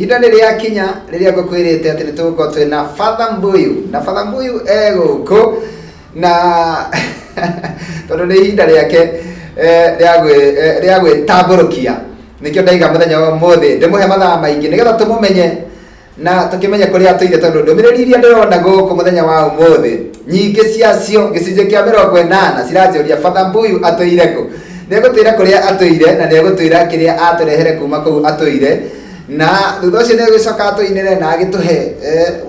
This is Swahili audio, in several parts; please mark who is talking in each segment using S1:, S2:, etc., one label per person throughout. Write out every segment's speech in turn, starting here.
S1: ihinda rĩrĩa kinya rĩrĩa ngũkwĩrĩte atĩ nĩtũgũkorwo twĩna Father Mbuyu, na Father Mbuyu gũkũ na tondũ nĩ ihinda rĩake rĩa gwĩtambũrũkia, nĩkĩo ndaiga mũthenya wa ũmũthĩ ndĩmũhe mathaa maingĩ nĩgetha tũmũmenye na tũkĩmenye kũrĩa atũire, tondũ ndũmĩrĩri iria ndĩrona gũkũ mũthenya wa ũmũthĩ nyingĩ ciacio gĩcunjĩ kĩa 80 ciranjũria Father Mbuyu atũire kũ. Nĩegũtwĩra kũrĩa atũire na nĩegũtwĩra kĩrĩa atũrehere kuma kũu atũire, na thutha ũcio nĩegũcoka atũinĩre na agĩtũhe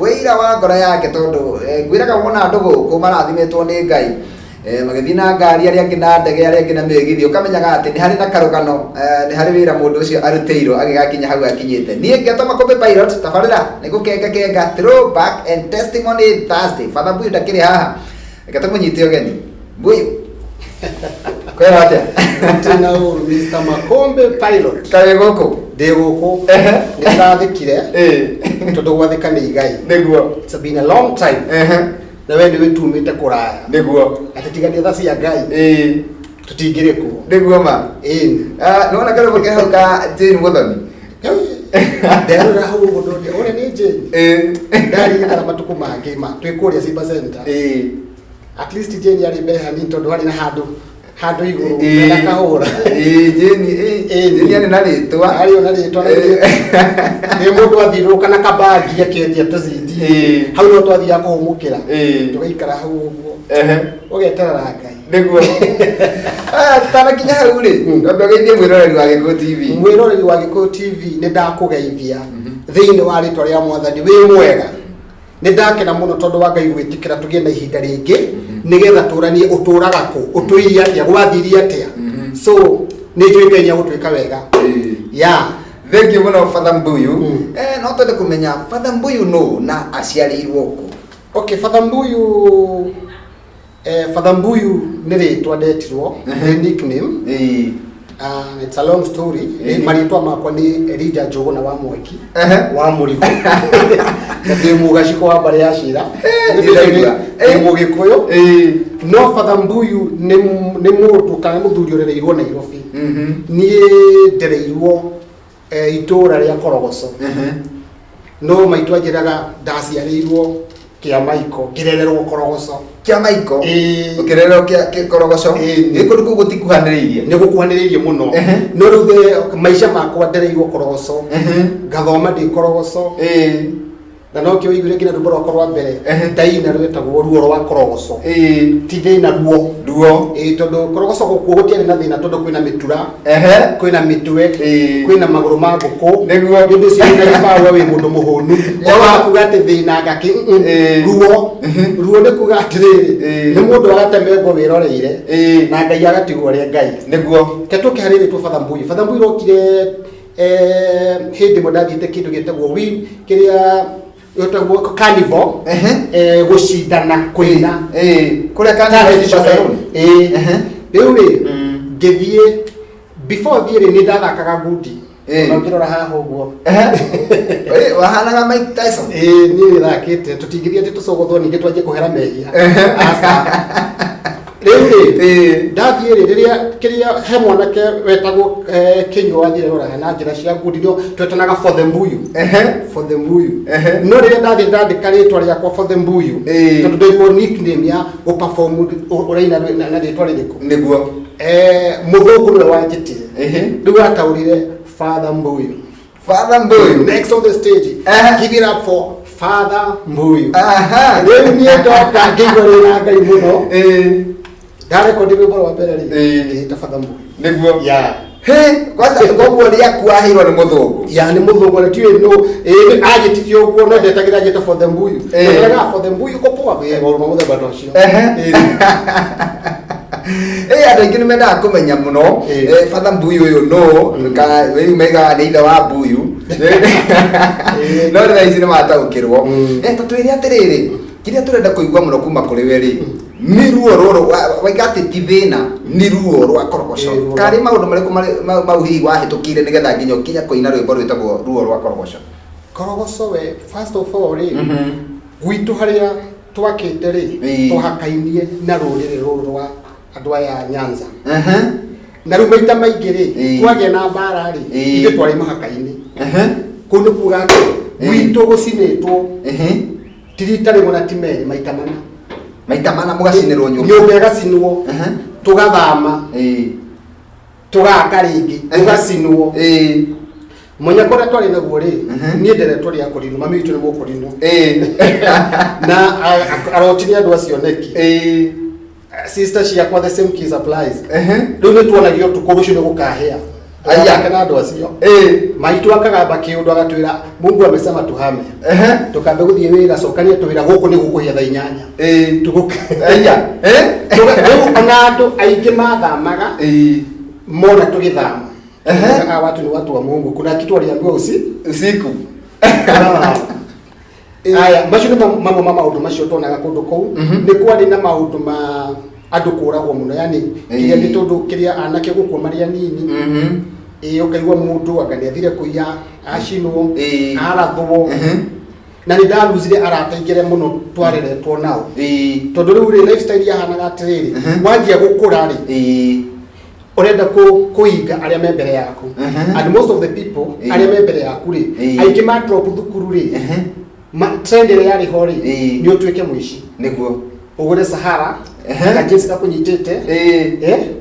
S1: wĩira wa ngoro yake, tondũ ngwĩraga wona andũ gũkũ marathimĩtwo nĩ Ngai magĩthiĩ na ngari, arĩa angĩ na ndege, arĩa angĩ na mĩgithi, ũkamenyaga atĩ nĩ harĩ na karũgano, nĩ harĩ wĩra mũndũ ũcio arutĩirwo agĩgakinya hau akinyĩte. Niĩ Ngeto Makũmbĩ Pilot, tabarĩra nĩ gukengakenga Throwback and Testimony Thursday. Father Mbuyu ndakĩrĩ haha, reke tũmũnyite ũgeni. Mbuyu kwera atĩa?
S2: Tena ũru Mr. Makũmbĩ Pilot.
S1: Kaĩ gũkũ?
S2: Ndĩ gũkũ nĩndathikire tondũ gwathĩka nĩ Ngai.
S1: Nĩguo.
S2: It's been a long time. Na wewe nĩwe tumĩte kũraya.
S1: Nĩguo.
S2: Atitigania tha cia Ngai. Tũtingĩrĩ kuo.
S1: Nĩguo ma. Nĩwona karũgano ke hau ka Jane Muthoni.
S2: Nderora hau ũndũ ũrĩa nĩ Jane. Ndarigana matukũ mangĩ ma twĩ kũrĩa Simba Center. At least Jane yarĩ mbere hanini tondũ harĩ na handũ igũrũ na kahũra.
S1: Jane arĩ na rĩtwa.
S2: Arĩ na rĩtwa nĩ mũndũ athiũrũrũka na kabagi akĩendia tũcindi. Hau no twathiaga kũhũmũkĩra. Tũgaikara hau ũguo. Ũgeterera Ngai.
S1: Nĩguo. Tũtanakinya hau rĩ, twambe ũgeithie mwĩroreri wa Gĩkũyũ TV.
S2: Mwĩroreri wa Gĩkũyũ TV nĩ ndakũgeithia thĩinĩ wa rĩtwa rĩa Mwathani wĩ mwega. Nĩ ndakena mũno tondũ wa Ngai gwĩtĩkĩra tũgĩe na ihinda rĩngĩ nĩgetha tũranie ũtũraga kũ, ũtũire atĩa, gwathirie atĩa. So nĩ njũĩ Ngai nĩagũtwĩka wega.
S1: Thank you mũno Father Mbuyu. No twende kũmenya Father Mbuyu nũ na aciarĩirwo kũ?
S2: Okay, Father Mbuyu nĩ rĩtwa ndetirwo, nĩ nickname. It's a long story. Marĩtwa makwa nĩ Elijah Njũgũna wa Mweki wa Mũrigo. Ndĩ mũgaciko wa mbarĩ ya Cira. Ndĩ Mũgĩkũyũ. No Father Mbuyu nĩ mũndũ kana mũthuri ũrereirwo Nairobi. Niĩ ndereirwo itũũra rĩa Korogoco. No maitũ anjĩraga ndaciarĩirwo Kĩamaiko, ngĩrererwo Korogoco.
S1: Kĩamaiko? Ũkĩrererwo Korogoco? Gĩkũndũ kũu gũtikuhanĩrĩirie?
S2: Nĩ gũkuhanĩrĩirie mũno. No rĩu maica makwa ndereirwo Korogoco, ngathoma ndĩ Korogoco. Na no kĩo igwire nginya rwĩmbo rwakwa rwa mbere ndaina rwĩtagwo ruo rwa Korogoco. Ti thĩna ruo. Tondũ Korogoco gũkũ gũtiarĩ na thĩna tondũ kwĩna mĩtura, kwĩna mĩtwe, kwĩna magũrũ ma ngũkũ. Nĩguo hĩndĩ icio nĩgĩbaga wĩ mũndũ mũhũnu. Wakuga atĩ thĩna ngaki ruo nĩ kuga atĩrĩrĩ nĩ mũndũ agatemengwo wĩroreire na Ngai agatigwo ũrĩa Ngai. Nĩguo ke tũkĩharĩrĩtwo Father Mbuyu. Father Mbuyu rokire hĩndĩ ĩmwe ndathiĩte kĩndũ gĩtagwo kĩrĩa yotagwo carnival gũcindana kwĩna
S1: kũrĩa carnival
S2: rĩu rĩ ngĩthiĩ before thiĩ rĩ nĩ ndathakaga ngundi na ngĩrora haha ũguo
S1: wahanaga Mike Tyson.
S2: Niĩ thakĩte tũtingĩthiĩ atĩ tũcogothwo ningĩ twanjie kũhera mehia. Rĩu rĩ ndathiĩ rĩ rĩrĩa kĩrĩa he mwanake wetagwo Kĩnyũ wathire rora na njĩra cia ngundi nĩo twetanaga Father Mbuyu. Father Mbuyu. No rĩrĩa ndathiĩ ndandĩka rĩtwa rĩakwa Father Mbuyu tondũ ndaigwo nickname ya gũperform ũraina na rĩtwa rĩrĩkũ. Nĩguo mũthũngũ nĩwe wanjĩtire rĩu ataũrire Father Mbuyu.
S1: Father Mbuyu.
S2: Next on the stage. Give it up for Father Mbuyu. Rĩu niĩ ndoka ngĩigua rĩna Ngai mũno. Ndarekondi rwĩmbo rwa mbere rĩ ngĩhĩta Father Mbuyu. Nĩguo.
S1: Kwanza ngoguo rĩaku ahĩirwo nĩ mũthũngũ.
S2: Nĩ mũthũngũ na tiwe no agĩtithio ũguo no ndetagĩra njĩta Father Mbuyu. Ndaga Father Mbuyu kũpũa maũndũ ma mũthemba ta ũcio.
S1: Andũ aingĩ nĩmendaga kũmenya mũno Father Mbuyu ũyũ nũ wĩumaga nĩ ithe wa Mbuyu. No rĩrĩa ici nĩmataũkĩrwo. Tũtwĩre atĩrĩrĩ kĩrĩa tũrenda kũigua mũno kuma kũrĩ we rĩ nĩ ruo rũrũ waiga atĩ ti thĩna nĩ ruo rwa Korogoco. Karĩ maũndũ marĩkũ mau hihi wahĩtũkire nĩgetha nginya ũkinya kũina rwĩmbo rwĩtagwo ruo rwa Korogoco?
S2: Korogoco we first of all rĩ gwitũ harĩa twakĩte rĩ tũhakainie na rũrĩrĩ rũrũ rwa andũ aya Nyanza. Na rĩu maita maingĩ rĩ twagĩa na mbara rĩ ithuĩ twarĩ mahaka-inĩ kundu kuga gwitå gå cinätwo tirita rä mwe na timeri maita mana
S1: mugacinirwo
S2: nyumba igacinwo tugathama tugaka ringi tugacinwo munya kora twari naguo ri nie nderetwo ria kurinu mami witu ni mukurinu na arotini andu acio neki sister ciakwa the same key supplies riu ni tuonagio tukurucio ni gukahia aya kana andu acio maitu akagamba kiundu agatwira Mungu amesema tuhame tukambe guthie wira cokania tuwira guku ni gukuhia thaa 8 tuguka aya riu ana andu aingi mathamaga mona tugithama watu ni watu wa Mungu kuna kitu waliambiwa usiku aya macio ni maundu macio tonaga kundu kou ni kwari na maundu ma andu kuragwo muno yani kiria ni tondu kiria anake gukwa maria nini ukaigwa mundu akaniathire kuya acinwo arathwo na ni ndaruzire arateingire muno twareretwo nao tondu riu ri lifestyle yahanaga atiriri wanjia gukura ri urenda kuinga aria me mbere yaku and most of the people aria me mbere yaku ri aingi ma drop thukuru ri trend ri yari hori ni utwike muici
S1: niguo
S2: ugure Sahara ka jinsi ka kunyitete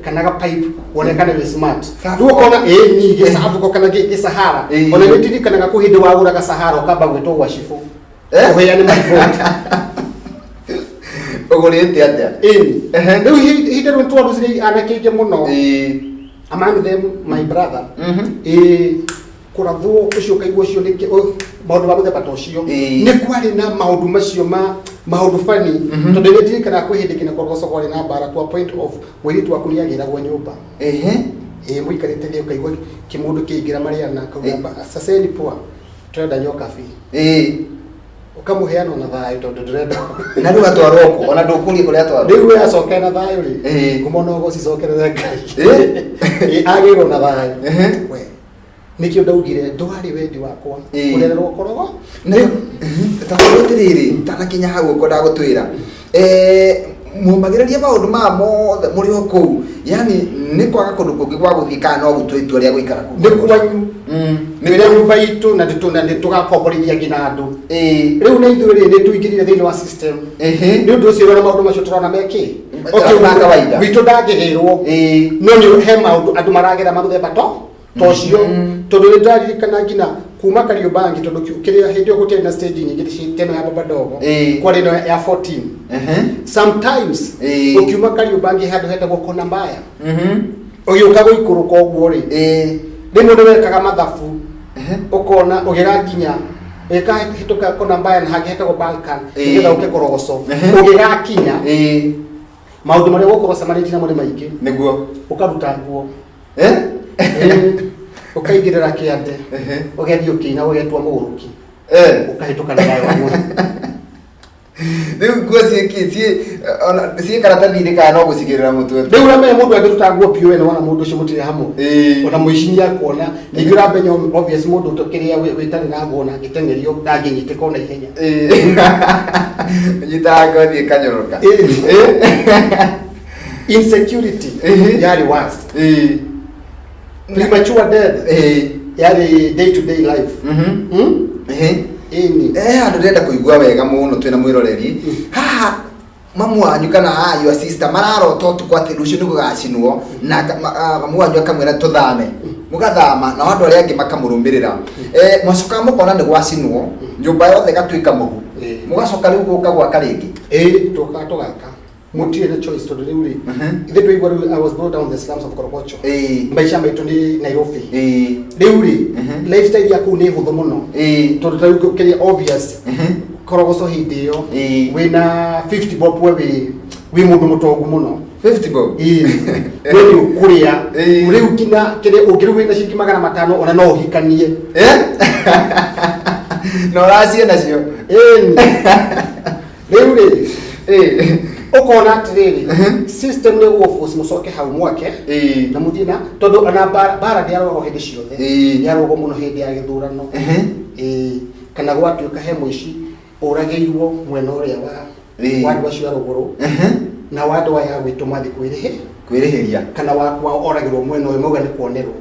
S2: kana ka pipe wonekane we smart nduo kona nyingi sababu ko kana ke Sahara ona nitiri kana ka kuhinde wagura ka Sahara ukamba gwetwo wa shifu uheane mavoti
S1: ogorete atia
S2: riu hinde ru twaruzire anakege muno among them my brother kurathwo ucio kaigwo cio niki maundu ma muthemba tocio ni kwari na maundu macio maundu fani tondu nitiri kana kuhinde kina korgoso kwari na bara to a point of mwiri tu akuriagira gwa nyumba muikarite thio kaigwo kimundu kiingira mariana kaugamba sasa ni poa trenda nyoka fi ukamuheana na thayo tondu ndurenda
S1: na riu atwaroko ona ndukuri kuria atwaro
S2: riu acoke na thayo ri ngumona ugo cicokerere ngai agirwo na thayo we nikio ndaugire ndwari wendi wakwa kurererwo korogo
S1: takurutiriri tanakinya hau uko ndagutwira mumagiraria maundu ma mothe muri oku yani ni kwaga kundu kungi gwa guthika no gutwitua ria guikara ku
S2: ni kwanyu ni wira nyumba itu na tugakomborithia ngina andu riu na ithuĩ ri ni tuingirire thiini wa system ni undu ucio na maundu macio turona meki
S1: okay kawaida
S2: witu ndangigirwo no ni he maundu andu maragira mamuthemba tocio tondu ni ndaririkana ngina kuma Kariobangi tondu kiria hindi gutiri na stage nyingi teno ya baba dogo kwari no ya 14 sometimes ukiuma Kariobangi handu hetagwo kona mbaya uyu ukago ikuru ko guo ri rimwe ni wekaga mathabu ukona ugira nginya eka hituka kona mbaya na hagi hetagwo Balkan nigetha uke korogoco ugira kinya maundu maria gukoro samariti na muri maingi
S1: niguo
S2: ukaruta nguo ukaigirira kiande ugethi ukina ugetwa muguruki ukahituka na dayo amwe
S1: riu nguo cie karatathi ri kana no gucigirira mutwe
S2: riu na me mundu angiruta nguo piu ene wana mundu ucio mutire hamwe ona muicinia kuona nigira benyo obvious mundu tukiria witari na nguo na ngitengerio ndanginyite kona ihenya
S1: nyita ngothi kanyoroka
S2: insecurity yari worse premature death yari day to day life
S1: andu ndenda kuigua wega muno twina mwiroreri haha mamu wanyu kana your sister mararota utuku ati rucio ni gugacinwo na mamu wanyu akamwira tuthame mugathama na andu aria angi makamurumbirira mwacoka mukona ni gwacinwo nyumba yothe gatuika mugu mugacoka riu guka gwaka ringi
S2: tugaka mutire na choice to riu ri ithe twaigua riu I was brought down the slums of Korogocho maisha maitu ni Nairobi riu ri lifestyle yaku ni huthu muno tondu tariu kiria obvious Korogoco hindi yo wina 50 bob we mundu mutongu muno
S1: 50 bob
S2: riu kuria riu kina kiria ungiru wina ciringi 500 ona no uhikanie
S1: no racie nacio
S2: riu ri ukona atiriri system ni force mucoke hau mwake na muthina tondu ana bara ndiarogwo hindi ciothe ndiarogwo muno hindi ya githurano kana gwatuika he muici urageirwo mwena uria wa wandu acio aruguru na wadu aya gwituma thi
S1: kwirihiria
S2: kana wakwa oragirwo mwena uyu mauga ni kuonerwo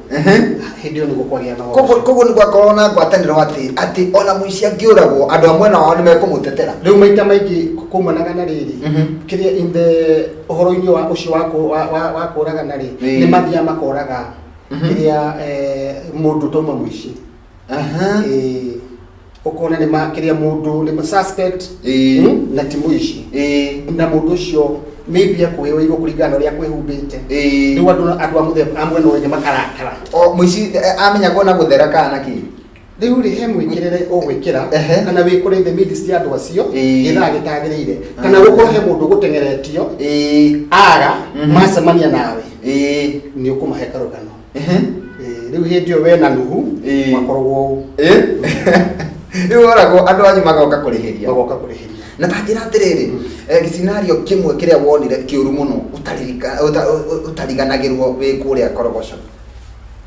S2: hindio ni gukwagia na
S1: kogo ni gwakorwo na ngwataniro ati ona muici angiuragwo andu amwe na wao ni mekumutetera
S2: riu maita maingi kumanaga na riri kiria in the uhoro-ini wa ucio wa kuraga na riri ni mathia makoraga kiria mundu toma muici ukona ni makiria mundu ni suspect na ti muici na mundu ucio maybe akuewe igo kuringana uria kwehumbite riu andu amwe amwe no nge makarakara
S1: muici amenya gona guthera kana ki
S2: riu ri he mwikirire ugwikira kana wikore the midst ya andu acio githaa gitagirire kana gukorwo he mundu gutengeretio aga macemania nawe ni ukumahe karugano riu hindi we na nuhu makorwo riu orago andu anyu magoka kurihiria na tangira atiriri scenario kimwe kiria wonire kiuru muno utariganagirwo wi kuria Korogoco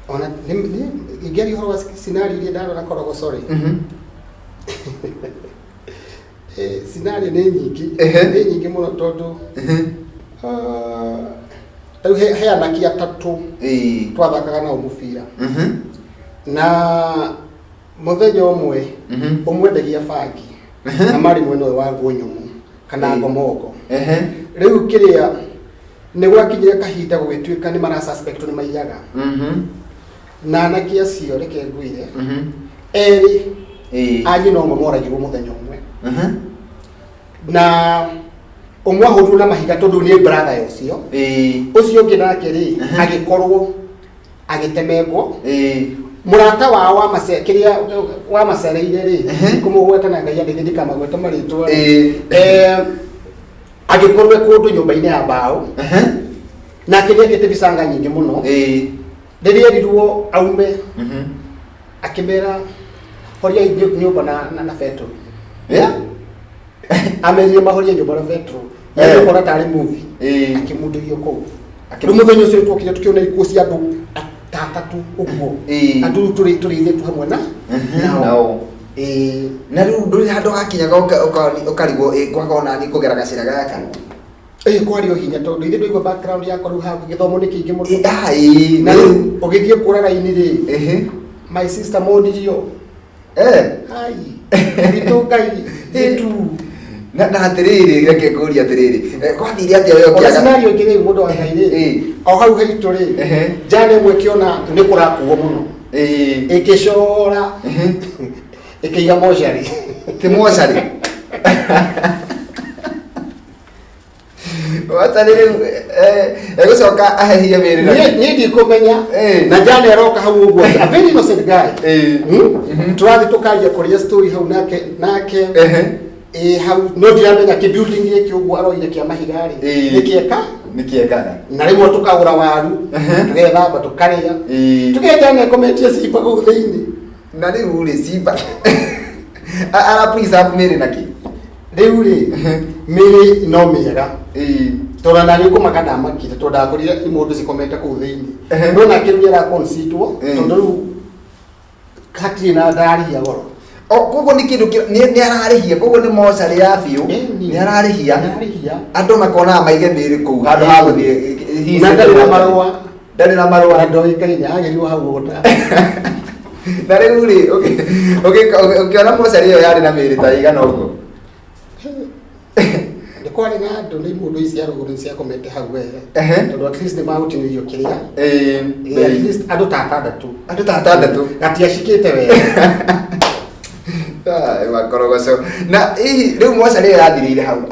S2: ona ni ngeri horo wa scenario ri ndaro na Korogoco ri scenario ni nyingi muno tondu riu he anaki atatu twathakaga na umupira na muthenya umwe umwendagia bangi na mari mwena wa Ngunyumu kana Ngomongo riu kiria ni gwakinyire kahinda gugituika ni mara suspect ni maiyaga na anaki acio reke ngwire eri anyi no momoragirwo muthenya umwe na umwe ahuru na mahiga tondu ni brother ucio ucio ngi nake ri agikorwo agitemengwo murata wa macekiria wa macereire ri kumugweta na ngai andithika magweta maritwa agikorwe kundu nyumba-ini ya mbao na kiria gitibicanga nyingi muno riria rirwo aume akimera horia nyumba na petro amerie mahoria nyumba na petro yeye kora tari movie akimundirio ko akimuthenya ucio twokire tukiona ikuo cia andu tatatu uguo andu turithitu hamwe na nao na riu nduri handu hakinyaga ukarigwo kwagona ni kugera gacira gaka kwario hinya tondu ithe ndoigwa background yakwa riu ha githomo ni kingi muno na riu ugithie kura raini ri my sister mondirio ritukai itu
S1: na atiriri reke kuria atiriri kwathire atia wewe
S2: kiaga scenario ngire mundu wa ngai o hau haitu ri jane mwe kiona ni kurakuo muno ikishora ikiya moshari
S1: ti moshari watanire egucoka ahehia mirira
S2: ni ndi kumenya na jane aroka hau uguo a very innocent guy turathi tukaria kuria story hau nake hau no ndiramenya ki building yake uguo aroire kia mahigari nikieka na rimwe tukagura waru tugethamba tukaria tugejane kometia sipa go thiini
S1: na riu ri sipa ara please up miri naki
S2: riu ri miri no miega tora na ni kumakana makite tonda kurire imundu cikomete ku thiini no na kiruira consitwo tondu kati na ndari ya goro
S1: kogo ni kindu ni ararihia kogo ni mochari ya biu ni ararihia andu makona maige miri ku handu ha guthie
S2: na ndari na marua
S1: na
S2: ndo ikaina agerirwo hau gota
S1: na riu ri ukiona mochari yo yari na miri ta igana uguo
S2: kwari na andu ni mundu ici aruguru cia komete hau were tondu at least ni mautinirio kiria at least andu tatandatu gati ashikite were
S1: Korogoco na riu mochari yo yathirire hau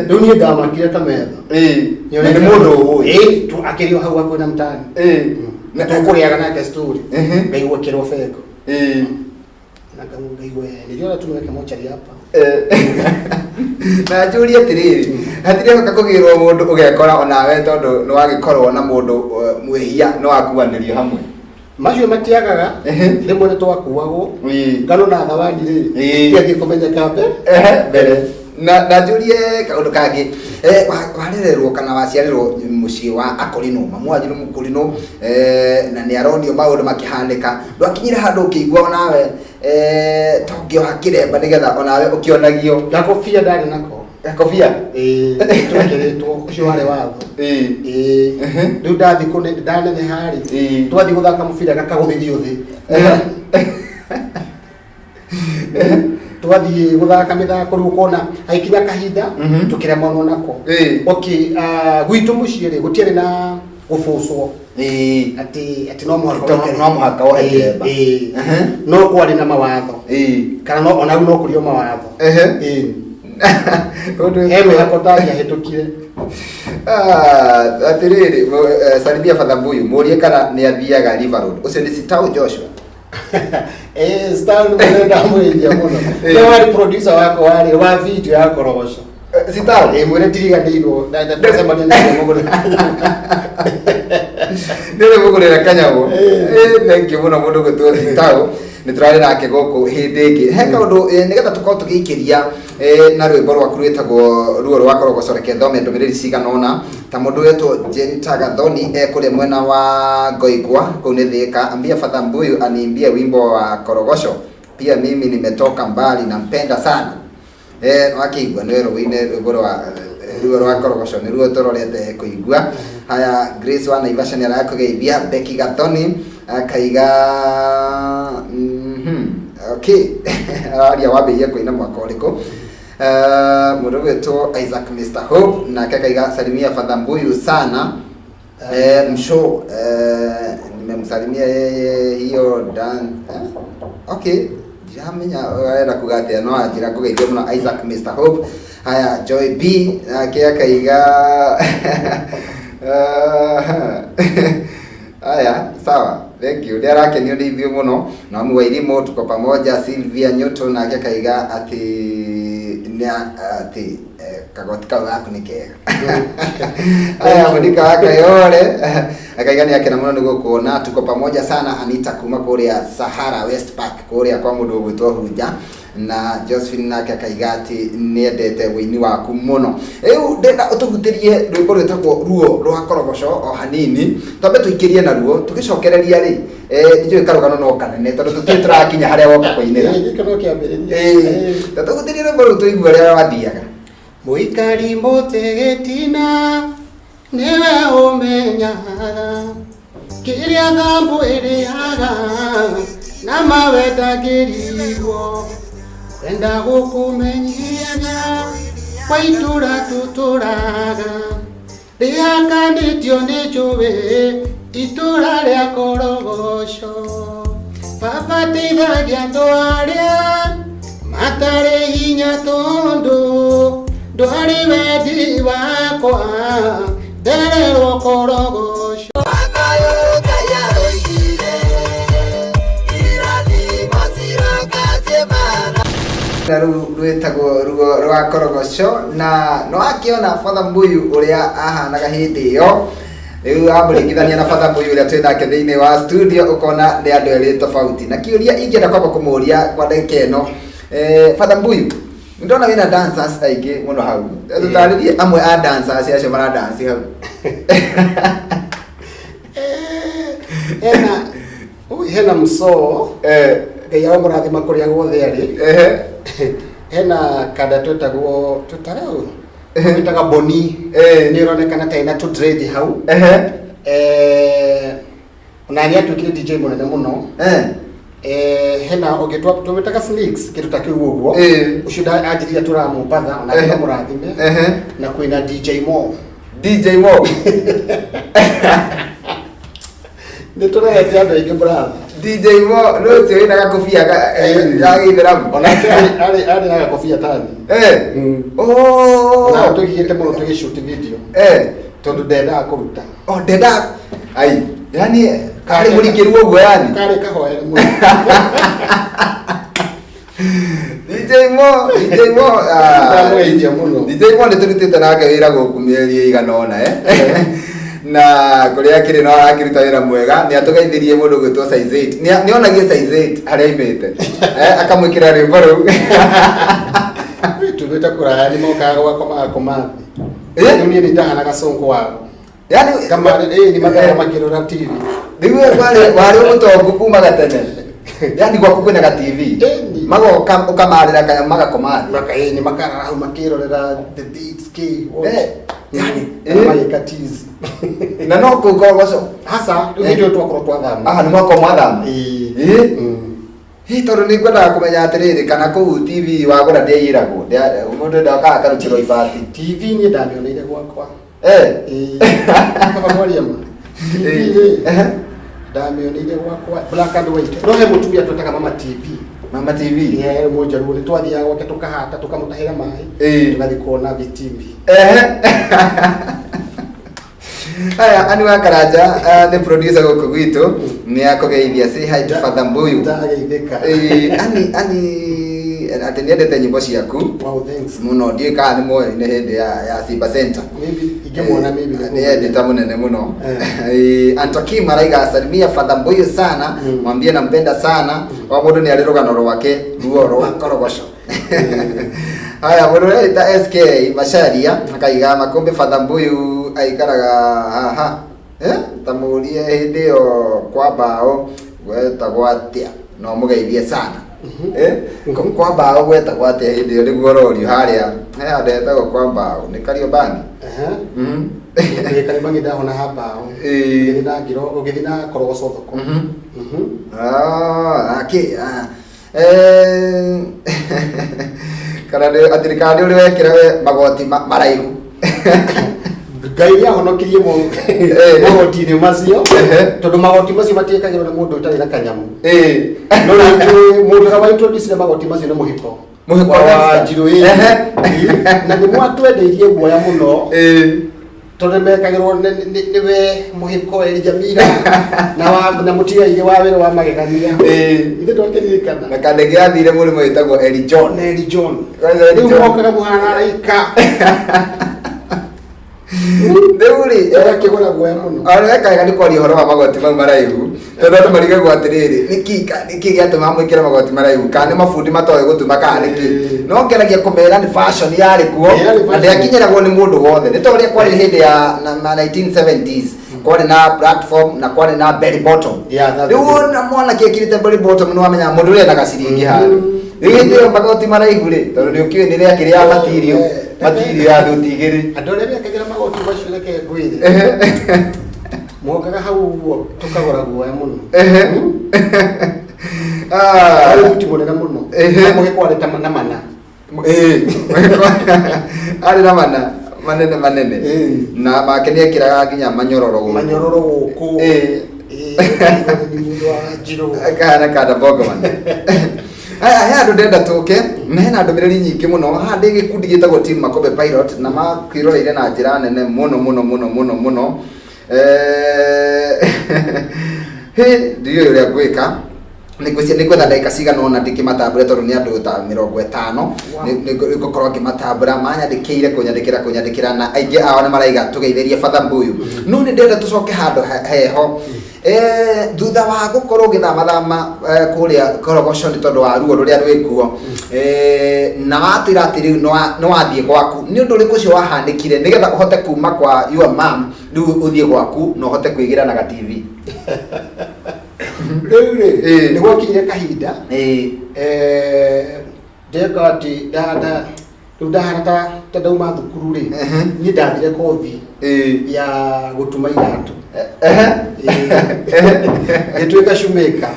S2: riu ni ndamakire ta metha
S1: ni mundu
S2: tu akirio hau akwina mtani na tukuriaga nake story ngaigua kiro feko na kama ngaigua niliona tumweke mochari hapa
S1: na njuri atiriri hatire kakugirwo mundu ugekora onawe tondu ni wagikorwo na mundu mwihia no akuanirio hamwe
S2: macio matiagaga rimwe ni twakuagwo ngano na thawadi ri tiagi kumenyeka
S1: mbere na njurie kaundu kangi warererwo kana waciarirwo mucii wa akorino mamwanyu mukurino na ni aronio maundu makihanika ndwakinyire handu ukigwa nawe tongio hakiremba nigetha onawe ukionagio
S2: gakofia ndari nako
S1: gakofia
S2: twekeretwo ucio wari watho riu ndathi kune ndanene hari twathi guthaka mubira gakaguthithio thi twathi guthaka mithako riu kona aikinya kahinda tukiremanwo nako okay gwitu muciĩ ri gutiari na gubucwo ati no muhaka wa kiremba no kwari na mawatho kana no ona no kurio mawatho Eme hakotagia hetukire.
S1: Atiriri Salimia Father Mbuyu murie kana ni athiaga River Road. Ucio ni Sitau Joshua.
S2: Sitau nenda mwendia muno. Ni wali producer wako wali wa video yako Robosho.
S1: Sitau
S2: mwere tiriga ndiro ndase manene mugure.
S1: Ndire mugure kanyago. Thank you muno mundu gutwo Sitau. Niturari nake goko hindingi heka undu nigetha tukorwo tugikiria na rwimbo rwa kurwitagwo ruo rwa korogoco reke thome ndumiriri ciganona ta mundu wetwo Jentaga Thoni kuria mwena wa Ngoigwa kuu ni Thika ambia Father Mbuyu aniimbie wimbo wa korogoco pia mimi nimetoka mbali na mpenda sana wakigwa ni rwimbo rwa korogoco ni ruo turorete kuigwa haya Grace wa Naivasha ni arakugeithia Becky Gathoni akaiga okay aria wabeia kuina mwaka uriko mundu wetwo Isaac Mr Hope na akaiga Salimia Father Mbuyu sana msho nimemsalimia hiyo dan okay jamenya era kugatia no ajira kugeithia muno Isaac Mr Hope haya Joy B akaiga haya sawa thank you dera kenyo ndivyo muno na mu wairimo tuko pamoja Sylvia Newton na akaiga ati kagotika wako nikega haya mudika aka yore akaiga ni akena muno niguo kuona tuko pamoja sana Anita kuma kuria Sahara West Park kuria kwa mundu gwitwo Huruja na Josephine nake akaigati niendete wini waku muno riu ndenda utugutirie rwimbo rwitagwo ruo rwa korogoco o hanini tambe tuikirie na ruo tugicokereria ri ijui karugano no kanene tondu tutirakinya haria woka kuinira
S2: gikano kiambiriria
S1: tutugutirie rwimbo ru tuigua ria wathiaga
S2: muikari mutegetina newe umenyaga kiria thambu iriaga na mawendagiriwo enda gukumenyia kwa itura tuturaga riakanitio ni njuwi itura ria korogoco babatithagia andu aria matari hinya tondu ndwari wendi wakwa ndererwo korogoco
S1: rwitagwo ruo rwa korogoco na no akiona Father Mbuyu uria ahanaga hindi iyo riu amuringithania na Father Mbuyu uria twi nake thiini wa studio ukona ni andu eri tofauti na kiuria ingienda kwamba kumuria kwa ndagika ino Father Mbuyu ndona wina dancers aigi muno hau tutaririe amwe a dancers acio mara dance hau
S2: hena mso gaya murathima kuria guothe ari hena kada twetagwo tutarau twetaga Boni ni ronekana ta ina tu dread hau na ni atukire DJ munene muno hena ogitwa twetaga Snakes kitu ta kiu uguo ucio ajiria turamupatha ona ni murathime na kuina DJ Mo ni turaya tiando ingi brother
S1: DJ Mo no tio ina gakofia ya githeramu
S2: ona ari na gakofia tani na tugiite muno tugishoot video tondu ndenda kuruta
S1: ndenda ai yani kari muringiruo guo yani
S2: kari kahoere muno
S1: DJ Mo ni turutite nake wira guku mieri iganona na kuria kiri no akiruta wira mwega ni atugeithirie mundu gwitwo size 8 ni onagie size 8 haria imete akamwikira rimbo ru
S2: tubeta kuraya ni mokaga wakoma komathi ni ndahana gasonko wao yani
S1: kama
S2: ni magara makirora TV
S1: ndiwe wale umutongo kuma gatene Yani kwa kwenda ka TV mago ukamarira kaya magakomari
S2: ni makara au makirorera the beats key
S1: yani
S2: magikatizi
S1: na no kugogoco
S2: hasa ndio twakoro twathama
S1: ni mwako mwathama Hito ni kwenda kumenya atiriri kana ku TV wagura ndeiragwo mundu ndaka karutiro ibati
S2: TV ni ndamioneire gwakwa
S1: kama
S2: mwari ama TV ndamioneire gwakwa black and white rohe mutumia twetaka mama TV moja rule twathia gwake tukahata tukamutahira mai tugathi kuona vitimbi
S1: Aya ani wa Karaja the producer goko gwitu ni akogeithia say hi to Father Mbuyu
S2: ndageithika
S1: ani atendete nyimbo ciaku
S2: wow thanks
S1: muno ndie ka ni moyo ni hindi ya Simba Center
S2: maybe ingemwona maybe
S1: ni edita munene muno Antoki maraiga salimia Father Mbuyu sana mwambie nampenda sana wa mundu ni alirugano rwake ruo rwa korogosho Haya mundu ita SK Masharia akaiga makumbi Father Mbuyu aikaraga haha tamurie hindi yo kwa bao gwetagwo atia no mugeithie sana kwa bao gwetagwo atia hindi yo niguo rorio haria ndetagwo kwa bao ni kario bangi
S2: kario bangi ndahona hapa ngithina ngiro ngithina korogoco thoko
S1: kana atirikani uri wekira we magoti maraihu
S2: Ngai ya honokirie mo magoti ni macio tondu magoti macio matiekagirwo na mundu utari na kanyamu no rĩngĩ mundu na introduce magoti macio ni muhiko wa njiru na ni mwatwendeirie guoya muno tondu mekagirwo niwe muhiko Elijamira na mutigaire wa wĩra wa magegania ithe ndwakiririkana
S1: na kande gĩathire mũrĩmo wĩtagwo Eli John
S2: rĩu mokaga mũhana araika
S1: Deuri
S2: kigora guoya muno
S1: areka ni kwari horo wa magoti mau maraihu tondu andu marigagwo atiriri niki giatuma mwikira magoti maraihu kana mafundi matoe gutuma kana niki no ngeragia kumera ni fashion yari kuo na ndiakinyiragwo ni mundu wothe ni toria kwari hindi ya 1970s kwari na platform na kwari na belly bottom riu na mwana kiekirite belly bottom no amenya mundu ule na gasiringi hano riu ndio magoti maraihu ri tondu ni ukiwe ni ria kiria material ya dutigiri
S2: andore bekagira magoti macio reke ngwire mokaga hau uguo tukagora guoya muno ari muti munene muno muge kwareta na mana
S1: ari na mana manene na makenia kiraga nginya manyororo
S2: guku ni mundu wa njiro
S1: kana kada bogoman aya andu ndenda tuke na hena ndumiriri nyingi muno handi gikundi gitagwo team Makombe Pilot na makiroreire na njira nene muno ndio yule gwika ni kwenda ndagika cigana ona ndikimatambura tondu ni andu ta 50 nigukorwo ngimatambura manyandikire kunyandikira na aingi ao ni maraiga tugeithĩrie Father Mbuyu no ni ndenda tucoke handu heho thutha wa gukorwo githamathama kuria korogoco ni tondu wa ruo ruria rwikuo na watira atiri no wathie gwaku ni undu uriku cio wahandikire nigetha uhote kuma kwa your mom riu uthie gwaku no uhote kwigira na TV
S2: rĩu nĩ gwakinyire kahinda ndegati dada rĩu ndahana ta ndauma thukuru rĩ niĩ ndathire kothi ya gũtuma iratũ ngĩtuĩka shoemaker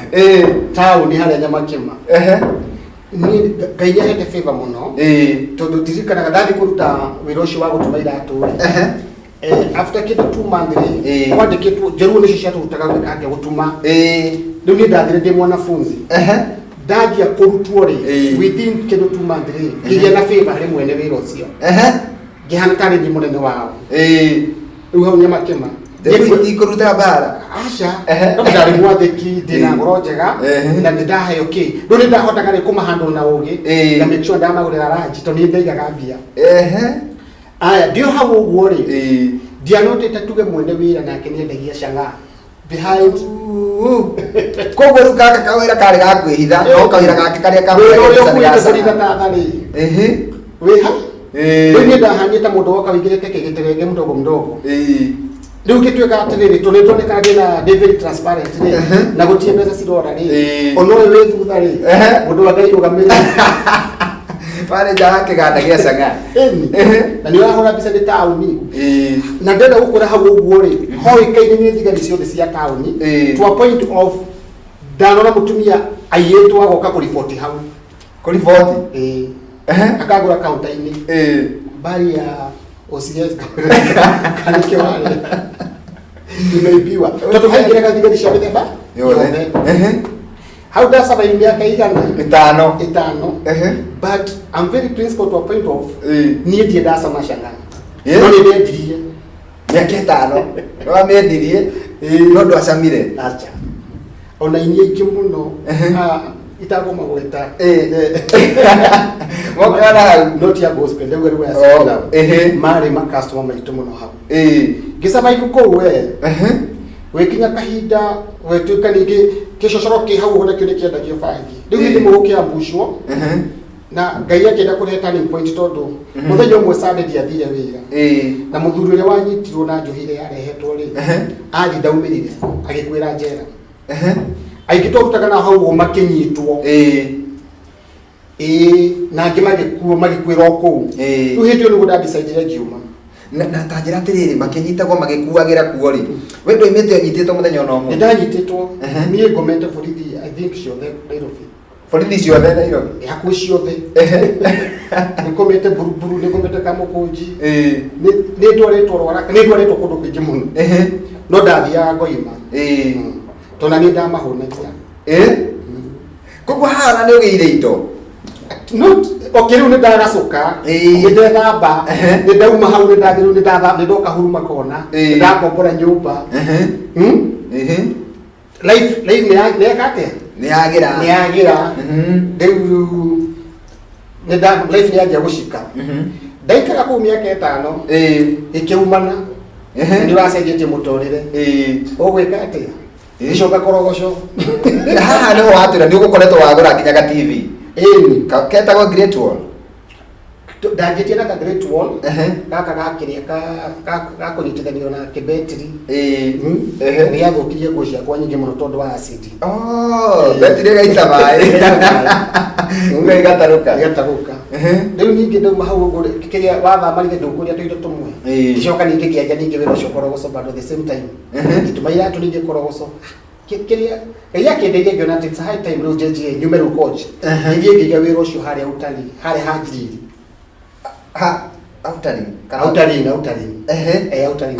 S2: taũni harĩa Nyamakima niĩ Ngai nĩahete favor mũno tondũ ndirikanaga ndathiĩ kũruta wĩra ũcio wa gũtuma iratũ after kitu 2 months kwandikitwo njeruo nicio ciaturutaga gwika gutuma riu ni ndathire ndi mwanafunzi ndagia kurutwo ri within kitu 2 months ngigia na favor hari mwene wira ucio ngihana tari ndi munene wao riu hau Nyamakima
S1: ndi kuruta bara
S2: aca no ndari mwathiki ndina ngoro njega na ndaheo ki riu ni ndahotaga ri kumahandle na ugi na make sure ndamagurira ranji to ni ndaigaga mbia aya ndio hau uguo ri ndianotete tuge mwene wira nake ni endagia canga behind
S1: koguo riu kaka kawira kari gakwihitha no kawira gake karia
S2: wiha riu ni ndahanyita mundu woka wingirite kigiterenge mdogo riu gitweka atiriri tunitwoneka gina David transparent ni na gutie mbeca cirora ri ono we thutha ri mundu wa ngai ugamira
S1: pale jake ganda gia sanga
S2: na ni wahora bisa de tauni na ndenda gukura hau uguo ri hoi kaini ni thigari ciothe cia tauni to a point of ndanona mutumia ayetu agoka ku report hau
S1: ku report
S2: akagura kaunta-ini bari ya OCS kanike wale nimeibiwa toto haingire kathigari cia mithemba yothe how does a miaka igana
S1: itano
S2: but I'm very principled to a point of nie tie dasa mashanga no ni ndirie
S1: miaka itano no amendirie no ndo acamire
S2: acha ona inie kimuno itago magweta
S1: mokana
S2: not ya gospel ndewe we asala mari ma customer maitu muno hau gisaba ibuko we wekinya kahinda wetuka ningi kicocoroki hau hona kyo nikiendagio bangi riu hindi mugukia mbushwo na ngai akenda kurehe turning point tondu muthenya umwe Sunday athire wira na muthuri uria wanyitirwo na njohire yarehetwo ri athi ndaumirire agikwira njera aigitwo gutagana hau makinyitwo na ngimagikuo magikwira oku riu hindi ni guda decide giuma
S1: na tanjira atiriri makinyitagwo magikuagira kuo ri we ndo imete nyititwo muthenya ono mo
S2: ndanyititwo nie ngomete borithi I think ciothe Nairobi
S1: borithi ciothe Nairobi
S2: yaku ciothe nikomete buruburu nikomete kamukunji ni ndwaretwo rwara ni ndwaretwo kundu kwingi muno no ndathia ngoima tona ni ndamahonagia koguo hana ni ugeire indo not okiriu ni ndaracuka ndethamba ni ndauma hau ni ndathiru ni ndatha ni ndoka huruma kona ndakombora nyumba life ni yakate
S1: ni yagira
S2: riu ni nda life ni yagia gucika ndaikara ku miaka 5 ikiumana ni wacenjetie mutorire ugwika atia icoka korogoco
S1: haha niho watira ni ugukoretwo wagura nginya ga TV ketagwo Great Wall
S2: ndajitie na Great Wall gaka gakiria ka kunyitithanio na kibetri ni yathukirie nguo ciakwa nyingi muno tondu wa acid
S1: betri gaita mai ngai gataruka riu nyingi ndauma hau ngure kiria wathamarire ndukuria tuindo tumwe icoka ningi kianja ningi wira cokorogoco but at the same time itumaira tu ningi korogoco kiria yakendeire ngiona ati it's high time riu jeje nyume coach ngiye ngiga wira ucio haria utari haria hajiriri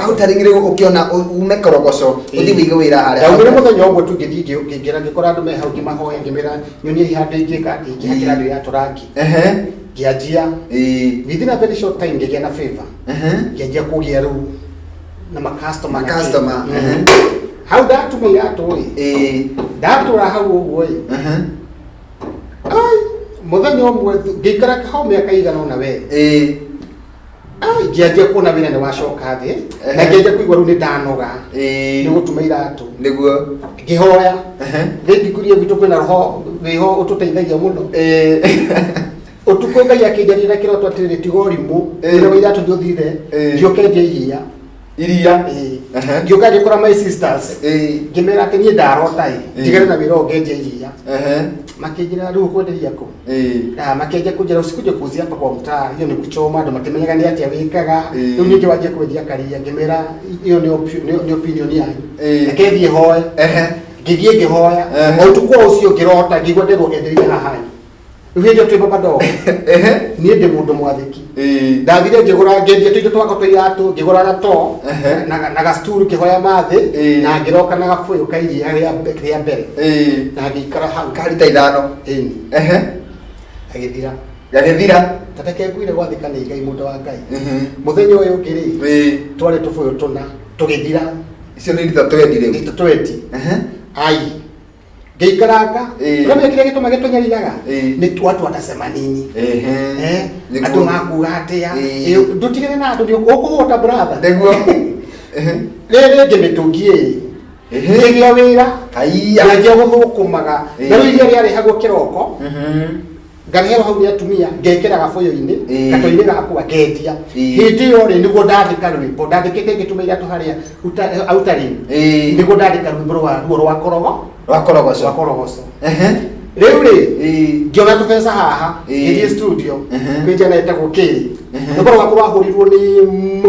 S1: outari ngire ukiona ume korogoco uthi wige wira haria
S2: ngire muthenya umwe tu ngira ngikora andu me hau ngimahoya ngimira nyonie ihande ingika ngihakira ndu ya turangi ngianjia within a very short time ngigia na favor ngianjia kugia riu na customer how that to me ndatura hau uguo muthenya umwe ngikara hau miaka igana na we ngianjia kuona wina ni wacoka thi na ngianjia kuigua riu ni ndanoga ni gutuma iratu
S1: niguo
S2: ngihoya ngikuria gitu kwina roho wiho ututeithagia muno utuko ngai akinjarira kiroto atiri tigorimu ule wiratu ndio thire ngioke ndia iria ngioka ngikora my sisters ngimera ati nie ndarota njigare na wira ngendia iria makinjira riu kwenderia ko makenje kunjira usikuje kuzia hapa kwa mtaa hiyo ni kuchoma ndo makimenyaga ni ati awikaga riu ningi waje kwendia karia ngimera hiyo ni opinion yanyu akethi hoye ngithie ngihoya utukwa ucio ngirota ngigwa ndego enderia haha Uhejo twe baba do. Ni ndi mundu mwathiki. Ndathire ngigura ngendia tuindo twako twiratu ngigura na to na ga stool kihoya mathi na ngiroka na gafuyo kairi ya mbere. Na ngikara hau
S1: kari ta ithano. Agithira.
S2: Tatake kwire gwathika ni ngai mundu wa ngai. Muthenya uyu ngiri. Tware tufuyo tuna tugithira.
S1: Icio ni ndito twendire.
S2: Ndito twendi. Ai. Geikaraka kama kile kitu magetunyariraga ni watu watasema nini atu makuga atia ndutigire na andu ukuhota brother
S1: niguo
S2: rere ngimitungie ngigia wira aiya ngia guthukumaga na iria riari hago kiroko ngarehera hau ni atumia ngekera gaboyo-ini gatoini gakwa ngetia hindi yo ri niguo ndathika rwimbo ndathikite ngitumeira tu haria outari niguo ndathika rwimbo rwa korogoco riu ri ngiona tubesa haha ngithie studio kwija na etagwo kiri rwimbo rwakwa rwahurirwo ni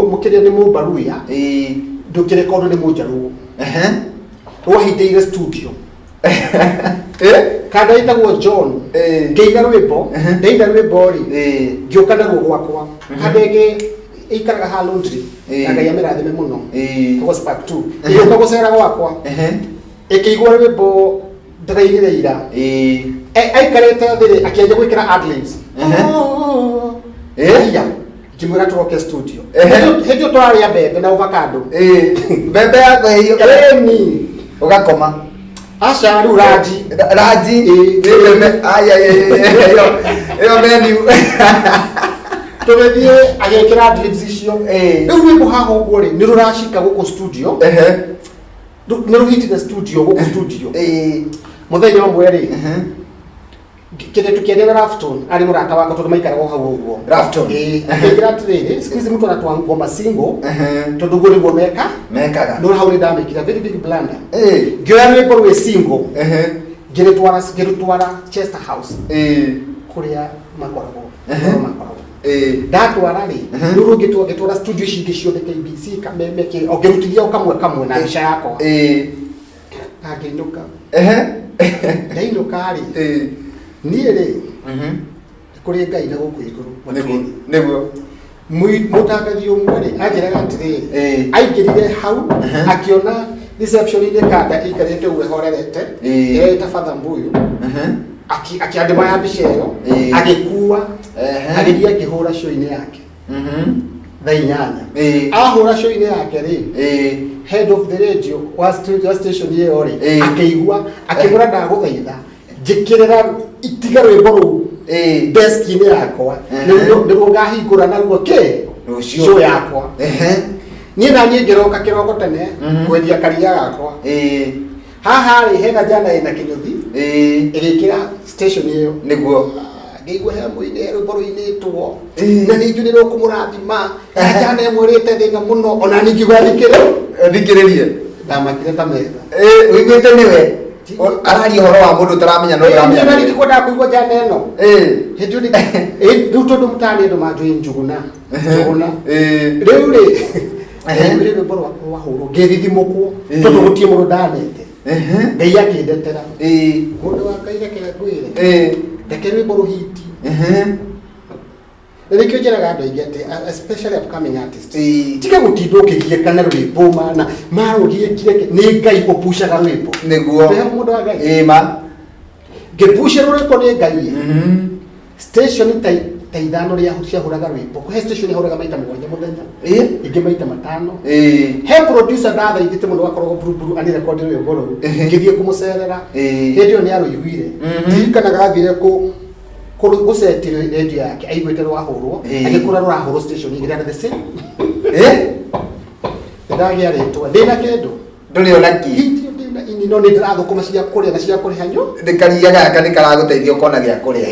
S2: mukiria ni Mumbaruya ndukire kondo ni Munjaruo rwahindire studio kada itagwo John ngeina rwimbo ndeina rwimbo ri ngioka naruo gwakwa kadege ikaraga ha laundry ngai amirathime muno kwa spark 2 iyo kagocera gwakwa ikigwa rwimbo ndiraigire ira aikarete thiri akianjia gwikira adlibs ya kimura turoke studio hejo twari ya bebe na avocado
S1: bebe yako hiyo
S2: ni
S1: ugakoma
S2: Asha Raji
S1: aya yo menu
S2: tubethie agekira adlibs icio riu rwimbo haha uguo ri ni rurashika guku studio ni ruhitire studio guku studio muthenya umwe ri kile tukiendelea Rafton ali murata wako tondu maikaraga hau uguo
S1: Rafton
S2: akira atiriri squeeze mtu anatwa ngoma single tondu guo niguo mekaga no hau ni ndamekira very big blunder ngioya rwimbo rwe single ngirutwara Chester House kuria makoragwo ndatwara ri ruru ngitwara studio cingi ciothe KBC kamemeke ngirutithia kamwe na bica yakwa aginduka ndainuka ri niä rä kå rä ngai na gå kå igå
S1: niguo
S2: mutangathi å mwe rä anjä raga atä rä aingä rire hau akiona reception-inä kanda ikarä te uwe horerete ĩreta Father Mbuyu akiandä maya mbica ä yo agä kua agä thiä akä hå ra show-inä yake thaa 8 ahå ra show-inä yake rä head of the radio wa station ä yo rä akĩigua akĩmũra ndagå thaitha njikirira itiga rwimbo ruu desk-inĩ yakwa nĩguo ngahingũra naruo show yakwa niĩ na niĩ ngĩroka kĩroko tene kwendia karia gakwa haha rĩ hena njana ĩna kĩnyũthi ĩgĩkĩra station ĩyo
S1: nĩguo
S2: ngĩigua he mũini rwimbo rũinĩtwo na ningĩ nĩ rũkũmũrathima njana ĩmwe ĩrĩte thĩna mũno ona ningĩ
S1: thikĩrĩrie
S2: ndamakire ta metha
S1: ũiguĩte nĩwe arari horo wa mundu taramenya no
S2: ndamenya na ndiko ndakuigwa jana eno hedio ni riu tondu mutani ndo manjui njuguna riu ri rwimbo rwakwa rwahurwo ngithithimukwo tondu gutie mundu ndanete ngai akindetera mundu wakairekera ngwire ndeke rwimbo ruhiti Nĩkĩo njĩraga andũ aingĩ atĩ especially upcoming artists tiga gũtinda ũkĩgiĩkana rwĩmbo mana marũgiĩkire nĩ Ngai ũpucaga rwĩmbo
S1: nĩguo
S2: mũndũ wa Ngai
S1: ma
S2: ngĩpuca rwĩmbo nĩ Ngai station ta ithano rĩa ciahũraga rwĩmbo kũhe station yahũraga maita 7 mũthenya ingĩ maita 5 he producer ndathaithĩte mũndũ wakoragwo buruburu ani record rwĩmbo rũu ngĩthiĩ kũmũcerera hĩndĩ ĩyo nĩ arũiguire ndirikanaga gathire gusetire radio yake aiguite rwahurwo agikura rwahurwo station igire na the same ndagia ritwa ndina kendo
S1: nduri ona ki
S2: ndina ini no ndirathukuma cia kuria na cia kurihanyo
S1: ndikaria gaka nikaraguteithia ukona gia kuria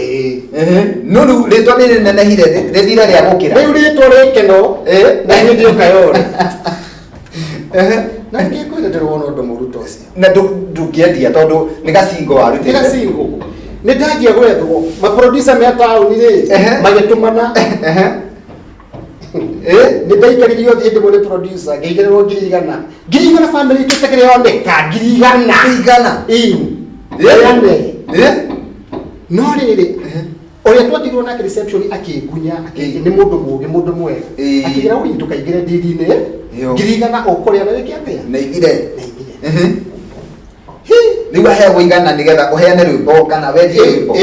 S1: no ru ritwa ni nenehire rithira ria gukira
S2: riu ritwa rikeno na ni ndio kayora na ngĩkwĩra ndĩrona ũndũ mũru ta ũcio
S1: na ndũngĩendia tondũ nĩ gacingo warutĩte
S2: nĩ gacingo nĩ ndanjia gwethwo maproducer me taũni rĩ magĩtũmana nĩ ndaikaririo hĩndĩ mũrĩ producer ngĩigĩrĩrwo 100,000 family ĩtĩkĩre yoneka 100,000 no rĩrĩ ũrĩa twatigirwo nake reception akĩngunya nĩ mũndũ mũũgĩ mũndũ mwega akĩgira ũyũ tũkaingĩre ndiri-inĩ 100,000 ũkũrĩa na wĩke atĩa
S1: na igire riu aheagwo igana nigetha uheane rwimbo kana wendie rwimbo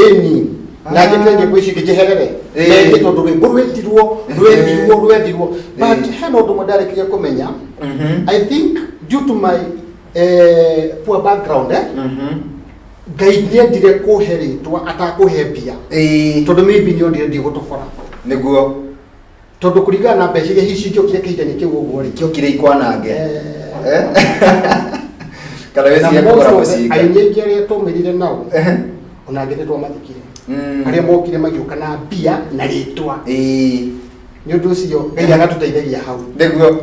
S2: na ngĩtwenje kwĩci ngĩherere nĩ tondũ rwimbo rwethirwo but hena ũndũ mwendarekirie kũmenya I think due to my poor background Ngai nĩendire kũhe rĩtwa atakũhe mbia tondũ maybe nĩonire ndigũtobora
S1: nĩguo
S2: tondũ kũringana na mbeca iria cingĩokire kĩhihinda-inĩ kĩu ũguo rĩ
S1: kĩokire ikwanange kana wĩciria kũgũra mũcinga
S2: aini aingĩ arĩa tũmĩrire nao ona ngeretwo mathikire aria mokire magioka na mbia na ritwa ni undu ucio ngai agatuteithagia hau
S1: niguo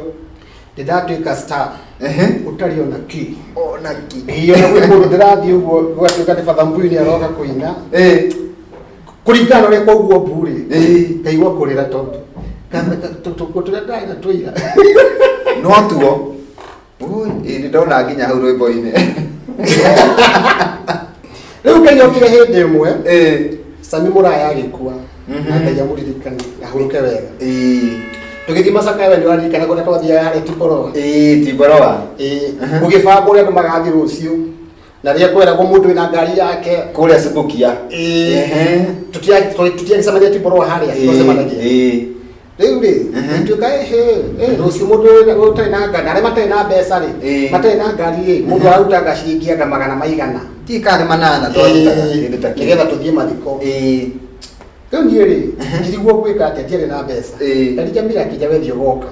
S2: ndatuika star utari ona ki
S1: iyo
S2: na gwe mundu ndirathi uguo gwatuika ni Father Mbuyu ni aroka kuina kuringana uri kwa uguo mburi ngai wa kurira tondu tukutura ndai na tuira
S1: no tuo ni ndona nginya hau rwimbo-ini
S2: riu ngai okire hindi imwe Sami Muraya agikua na ngai amuririkani ahuruke wega tugithi Macakaya ni waririkana kuria twathiaga haria
S1: Tiboroa
S2: ugibanga uria andu magathi rucio na ria kweragwo mundu wina ngari yake
S1: kuria Subukia
S2: tutiagicemania Tiboroa haria twacemanagia riu ri tuika rucio mundu utari na ngari aria matari na mbeca ri matari na ngari ri mundu arutaga ciringi anga 100
S1: tikari 8 twatutaga
S2: nigetha tuthie mathiko riu nie ri ndiriguo gwika atia ndiari na mbeca ndijamira akija wethio goka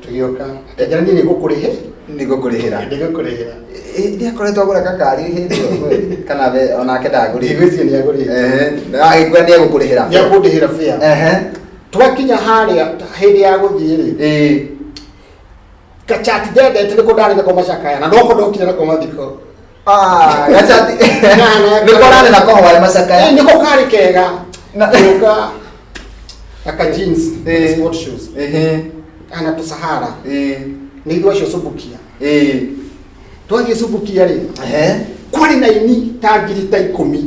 S2: tugioka atia ni ngukurihe nigukurihira
S1: ndia koretwo agura kakari hindi kana we onake ndaguri
S2: igwicio ni aguri
S1: agikwa ni egũkũrĩhĩra
S2: ni agũndĩhĩra fare twakinya haria hindi ya guthie ri kachati ndendete niko ndari nako Macakaya na noko ndokire nako mathiko
S1: gachati niko ndari nako hwaĩ Macakaya
S2: niko kari kega nyoka aka jeans sport shoes ana tusahara ni thwa cio Subukia twathie Subukia ri kwari na ini ta ngiri ta 10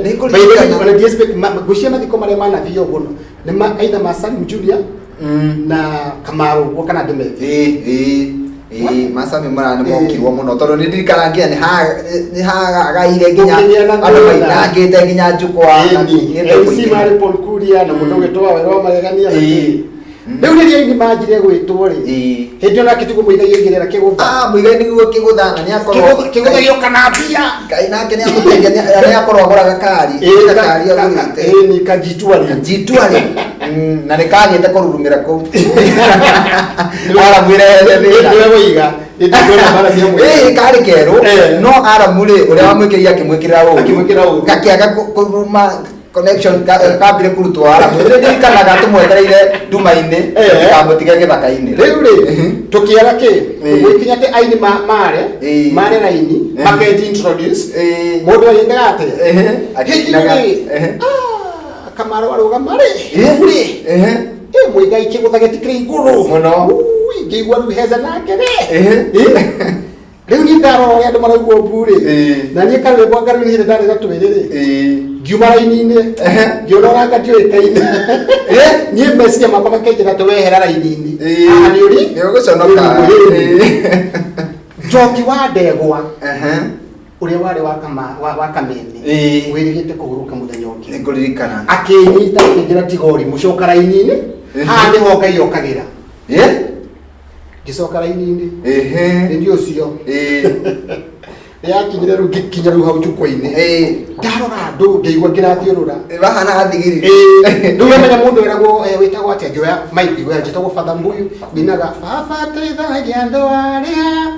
S2: nikuririkana dispect gucia mathiko maria mana thio bono ni aitha ma Sami Junior na Kamaru gwo kana ndime
S1: Masami mara ni mokirwo muno tondu ni ndirikanagia ni ha gaire nginya andu mainangite nginya njukwa
S2: MC mari Paul Kuria na mundu wetwa wero magegania riu riria ini manjire gwitwo ri hindi ona kitugo muigai igirera kigutha
S1: muigai niguo kigutha na ni akorwo
S2: kigutha giokana mbia
S1: kai nake ni amuteithia ni akorwo agura gakari gakari agurite
S2: ni kajitwari
S1: na ni kagite kururumira ku ara mwire
S2: ni wiga ndikona bara cia mwire
S1: kari keru no ara muri uria wamwikiria akimwikira u gakiaga kuruma connection kabire kurutwa ara mwire ndikanaga tumwetereire nduma-ini kamutiga githaka-ini
S2: riu ri tukiara ki gwikinya te aini mare raini makeji introduce mundu ayingaga atia Kamaru aruga mare uri muigai kigutha getikire iguru
S1: muno
S2: ngigua riu heza nake ri riu ni ndaro ya andu maraigua mburi na nie karwe bwa ngaru ni hindi ndari gatwiri ri ngiuma raini-ini ngiona oranga ndioikaine nie meciria makwa makenjira tuwehera raini-ini ni uri
S1: ni uguconoka
S2: Njoki wa ndegwa uria wari wa Kamene wirigite kuhuruka muthenya ungi
S1: nikuririkana
S2: akinyita kingira tigori mucoka raini-ini ha ni hoka yokagira gicoka raini-ini ndio cio yakinyire ru gikinya ru hau njukwa-ini ndarora andu ngeigua ngirathiurura
S1: bahana athigiri
S2: ndu menya mundu weragwo witagwo atia ngioya maiki we njitagwo Father Mbuyu binaga baba teithagia andu aria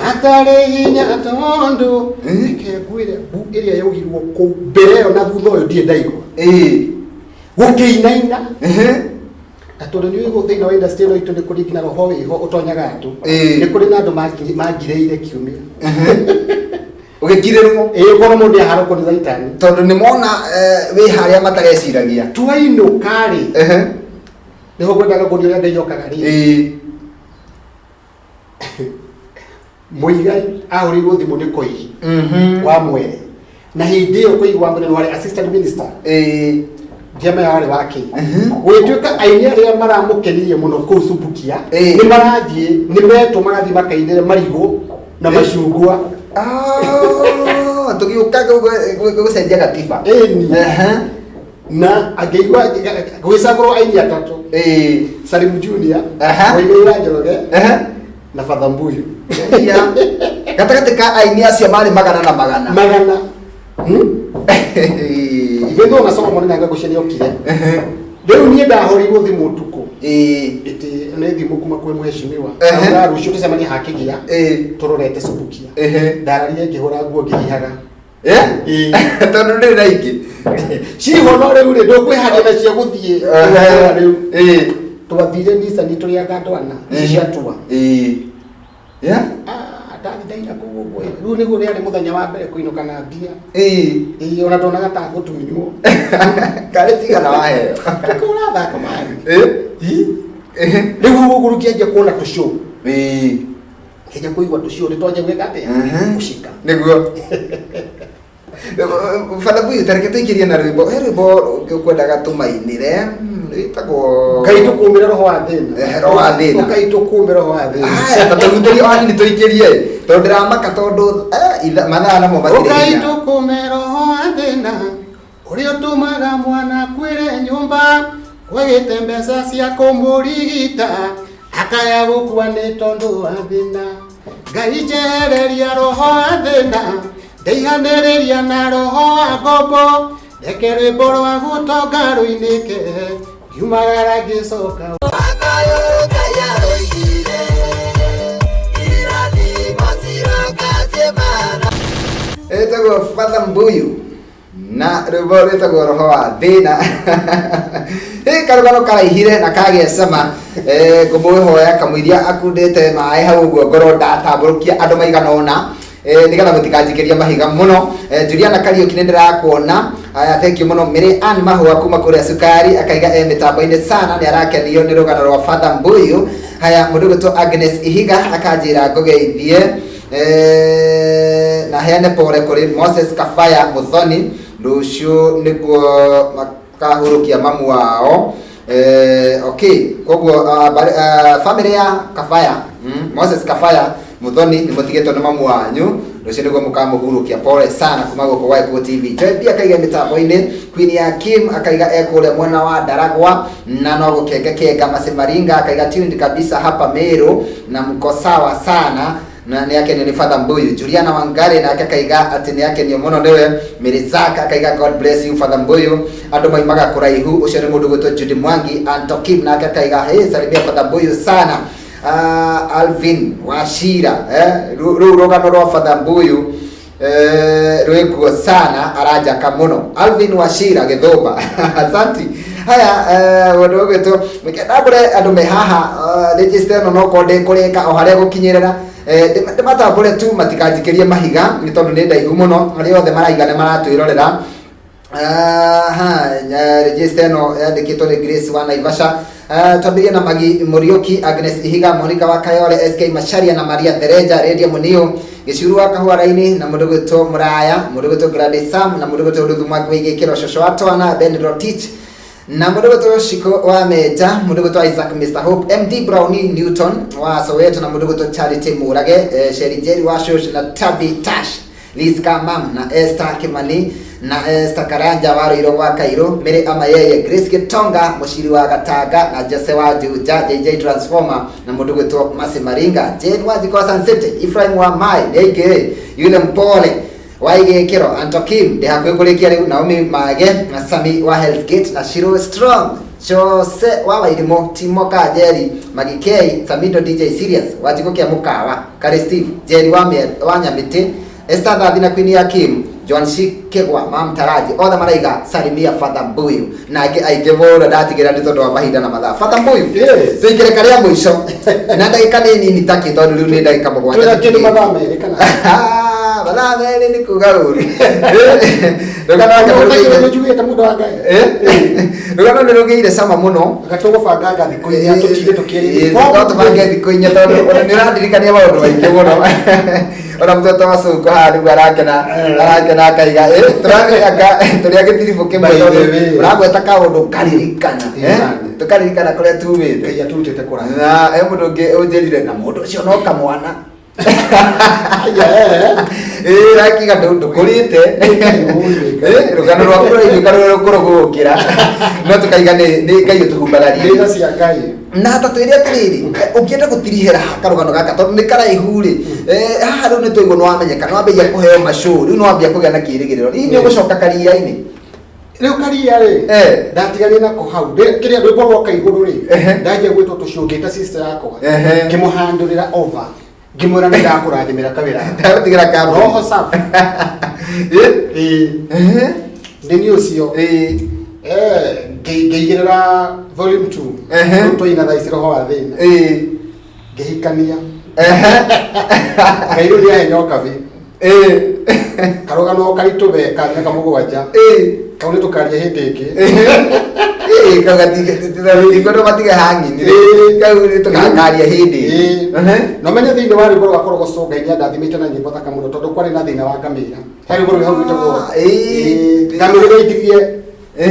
S2: atari hinya tondu kegwire bu iria yogirwo ku mbere yo na thutha uyu ndie ndaigua gukiinaina atondo ni wigo thina wa industry no itondi kurikina roho wiho utonyaga andu ni kuri na andu magireire kiumia
S1: ugikirirwo
S2: kono mundu aharo kuni zaitani
S1: tondu ni mona wi haria matareciragia
S2: twaino kari niho gwendaga kuni uria ndeyokaga ri muigai ahurirwo thimu ni koigi wa mwere na hindi iyo koigi wa mbere wari assistant minister ndiame wari wake gwituika aini aria maramukenirie muno ku Subukia ni marathie ni meto magathi makainire marigo na macungwa
S1: tugiuka gucenjia gatiba
S2: na ageigwa gwicagurwo aini atatu Salim Junior Waigĩra Njoroge na Father Mbuyu
S1: gatagati ka aini acio mari magana
S2: ivendo nasoma mwana nanga guceni okire riu nie ndahorirwo thimu tuku iti ne thimu kuma kwe mheshimiwa na rucio tucemania hakigia turorete Subukia ndararire ngihura nguo ngihihaga
S1: tondu ndi raingi
S2: ciho no riu ri ndukwihanira cia guthie riu twathire Nissan turiaga ndwana ciatua ndathithaina kũu ũguo rĩu nĩguo rĩarĩ mũthenya wa mbere kũinũka na mbia ona ndonaga ta ngũtunywo
S1: karĩ tigana waheo
S2: ũrathaka mani rĩu ũguo kĩanjia kuona tũcũ kĩanjia kũigua tũcũ nĩ twanjia gwĩka atĩa gũcika
S1: nĩguo Father Mbuyu tareke tũingĩrie na rwĩmbo ũkwendaga tũmainĩre rwĩtagwo
S2: Ngai tũkũmĩre roho wa thĩna
S1: roho wa thĩna
S2: Ngai tũkũmĩre roho wa thĩna
S1: tatũgutĩrie hanini tũingĩrie tondũ ndĩramaka tondũ mathaa namo matirĩ
S2: Ngai tũkũmĩre roho wa thĩna ũrĩa ũtũmaga mwana kwĩre nyũmba kwĩgĩte mbeca cia kũmũrigita akaya gũkua nĩ tondũ wa thĩna Ngai njehereria roho wa thĩna ndeihanĩrĩria na roho wa ngombo reke rwĩmbo rwa gũtonga rũinĩke ngiumagara ngĩcoka
S1: etagwo Father Mbuyu na rwĩmbo rwĩtagwo roho wa thĩna karũgano karaihire na kagĩa cama ngũmũhoya kamũiria akundĩte maĩ hau ũguo ngorwo ndatambũrũkia andũ maigana ũna nigetha mũtikanjikĩria mahiga mũno Juliana Kariuki nĩ ndĩrakuona thank you mũno Mary Ann Mahũa kuma kũrĩa Sukari akaiga mĩtambo-inĩ sana nĩ arakenio nĩ rũgano rwa Father Mbuyu haya mũndũ gwĩtwo Agnes Ihiga akanjĩra ngũgeithie na heane pore kũrĩ Moses Kafaya Muthoni rũciũ nĩguo makahurũkia mamu wao okay koguo family ya Kafaya Moses Kafaya Muthoni ni mũtigĩtwo nĩ mamu wanyu rũciũ nĩguo mũkamũhurũkia pore sana kuma gũkũ Waiko TV Joy akaiga mĩtambo-inĩ Queen ya Kim akaiga ekũrĩa mwena wa Ndaragwa na no gukengakenga Masemaringa akaiga tuned kabisa hapa Meru na mko sawa sana na nĩ akenio nĩ Father Mbuyu Juliana Wangari na akaiga atĩ nĩ akenio mũno nĩwe Mirizaka akaiga God bless you Father Mbuyu andũ maimaga kũraihu ũcio nĩ mũndũ gwĩtwo Judy Mwangi Antokim na akaiga hey salimia Father Mbuyu sana Alvin Washira rũgano rwa Father Mbuyu rwĩkuo sana arajaka mũno Alvin Washira Gĩthũmba asanti haya wendo gwĩtwo ndambũre andũ me haha register no konde kũrĩka o harĩa gũkinyĩrĩra ndĩmatambũre tu matikanjikĩrie mahiga nĩ tondũ nĩ ndaihu mũno arĩa othe maraiga nĩ maratwĩrorera register no yandĩkĩtwo nĩ Grace wa Naivasha twambĩrie na Magi Muriuki Agnes Ihiga Monica wa Kayole SK Macharia na Maria Thereja Radio Munio Gĩcuru wa Kahũa-Raini na mũndũ gwĩtwo Mũraya mũndũ gwĩtwo Gladys Sam na mũndũ gwĩtwo Ruthu Mwaki Gĩkĩro Shosho wa Twana Ben Rotich na mũndũ gwĩtwo Shiko wa Meja mũndũ gwĩtwo Isaac Mr Hope MD Brownie Newton wa Soweto na mũndũ gwĩtwo Charity Murage Sherry Jerry wa Shosh na Tabi Tash Liz Kamam na Esther Kimani na Esther Karanja wa Ruiro wa Kairo Mary Amayeye Grace Gitonga Mushiri wa Gatanga na Jose wa Juja JJ Transformer na mũndũ gwĩtwo Masemaringa Jane wa Jiko Sun City Ephraim wa Mai Ege yule mpole wa Gĩkĩro Antokim ndi hakuhĩ kũrĩkia rĩu Naomi Mage na Sami wa Hell's Gate na Shiro Strong Jose wa Wairimo Timo Kajeri Magikei Samido DJ Serious wa Jiko kia Mukawa Kari Steve Jerry wa Nyamiti Esther Davina Queen ya Kim John Shikegwa Mam Taraji othe maraiga salimia Father Mbuyu na aingĩ mũno ndatigĩra nĩ tondũ wa mahinda na mathaa Father Mbuyu tũingĩre karĩa mũico na ndagĩka nĩ nini takĩ tondũ rĩu nĩ ndagĩka mũgwanja
S2: tũrĩa mathaa merĩ kana
S1: mathaa merĩ nĩ kuga ũru rũgano nĩ rũgĩire cama mũno
S2: gatũgũbanga thikũ iria tũtige tũkĩrĩrie
S1: no tũbange thikũ inya tondũ nĩ ũrandirikania maũndũ maingĩ mũno ona mtoto wa Suko hadi arakena akaiga tũrĩa gĩtiribũ kĩmwe ũragweta kaũndũ karirikana tũkaririkana kũrĩa tumĩte na mũndũ ũngĩ ũnjĩrire na mũndũ ũcio no kamwana rakiga ndũkũrĩte rũgano rwa kũraiguĩka rũrĩa rũkũrũgũkĩra no tũkaiga nĩ Ngai ũtũhumbagaria na tatwĩre atĩrĩrĩ ũngĩenda gũtirihĩra karũgano gaka tondũ nĩ karaihu rĩ haha rĩu nĩ tũigua nĩ wamenyeka nĩ wambĩrĩria kũheo macũ rĩu nĩ wambia kũgĩa na kĩĩrĩgĩrĩro nĩ ũgũcoka karia-inĩ
S2: rĩu karia rĩ ndatigania nako hau kĩrĩa rwĩmbo rwoka igũrũ rĩ ndanjia gwĩtwo tũcũngĩte sister yakwa ngĩmũhandũrĩra over ngimwira nĩ ndakũrathimĩra kawĩra
S1: ndagũtigĩra kambi
S2: roho safi nĩ ũcio ngĩigĩrĩra volume 2 tũina thaa ici roho wa thĩna ngĩhikania kairũria henyoka vi karũgano karitũ beka mĩaka mũgwanja kau nĩ tũkaria hĩndĩ ĩngĩ
S1: kaugatikondo matige hang'ini kau nĩ tũgakaria hĩndĩ
S2: no menye thĩinĩ wa rwĩmbo rwa korogoco Ngai nĩandathimĩte na nyĩmbo thaka mũno tondũ kwarĩ na thĩna wa ngamĩra he rwĩmbo rwĩ hau rwĩtagwo ngamĩra ĩraingĩrie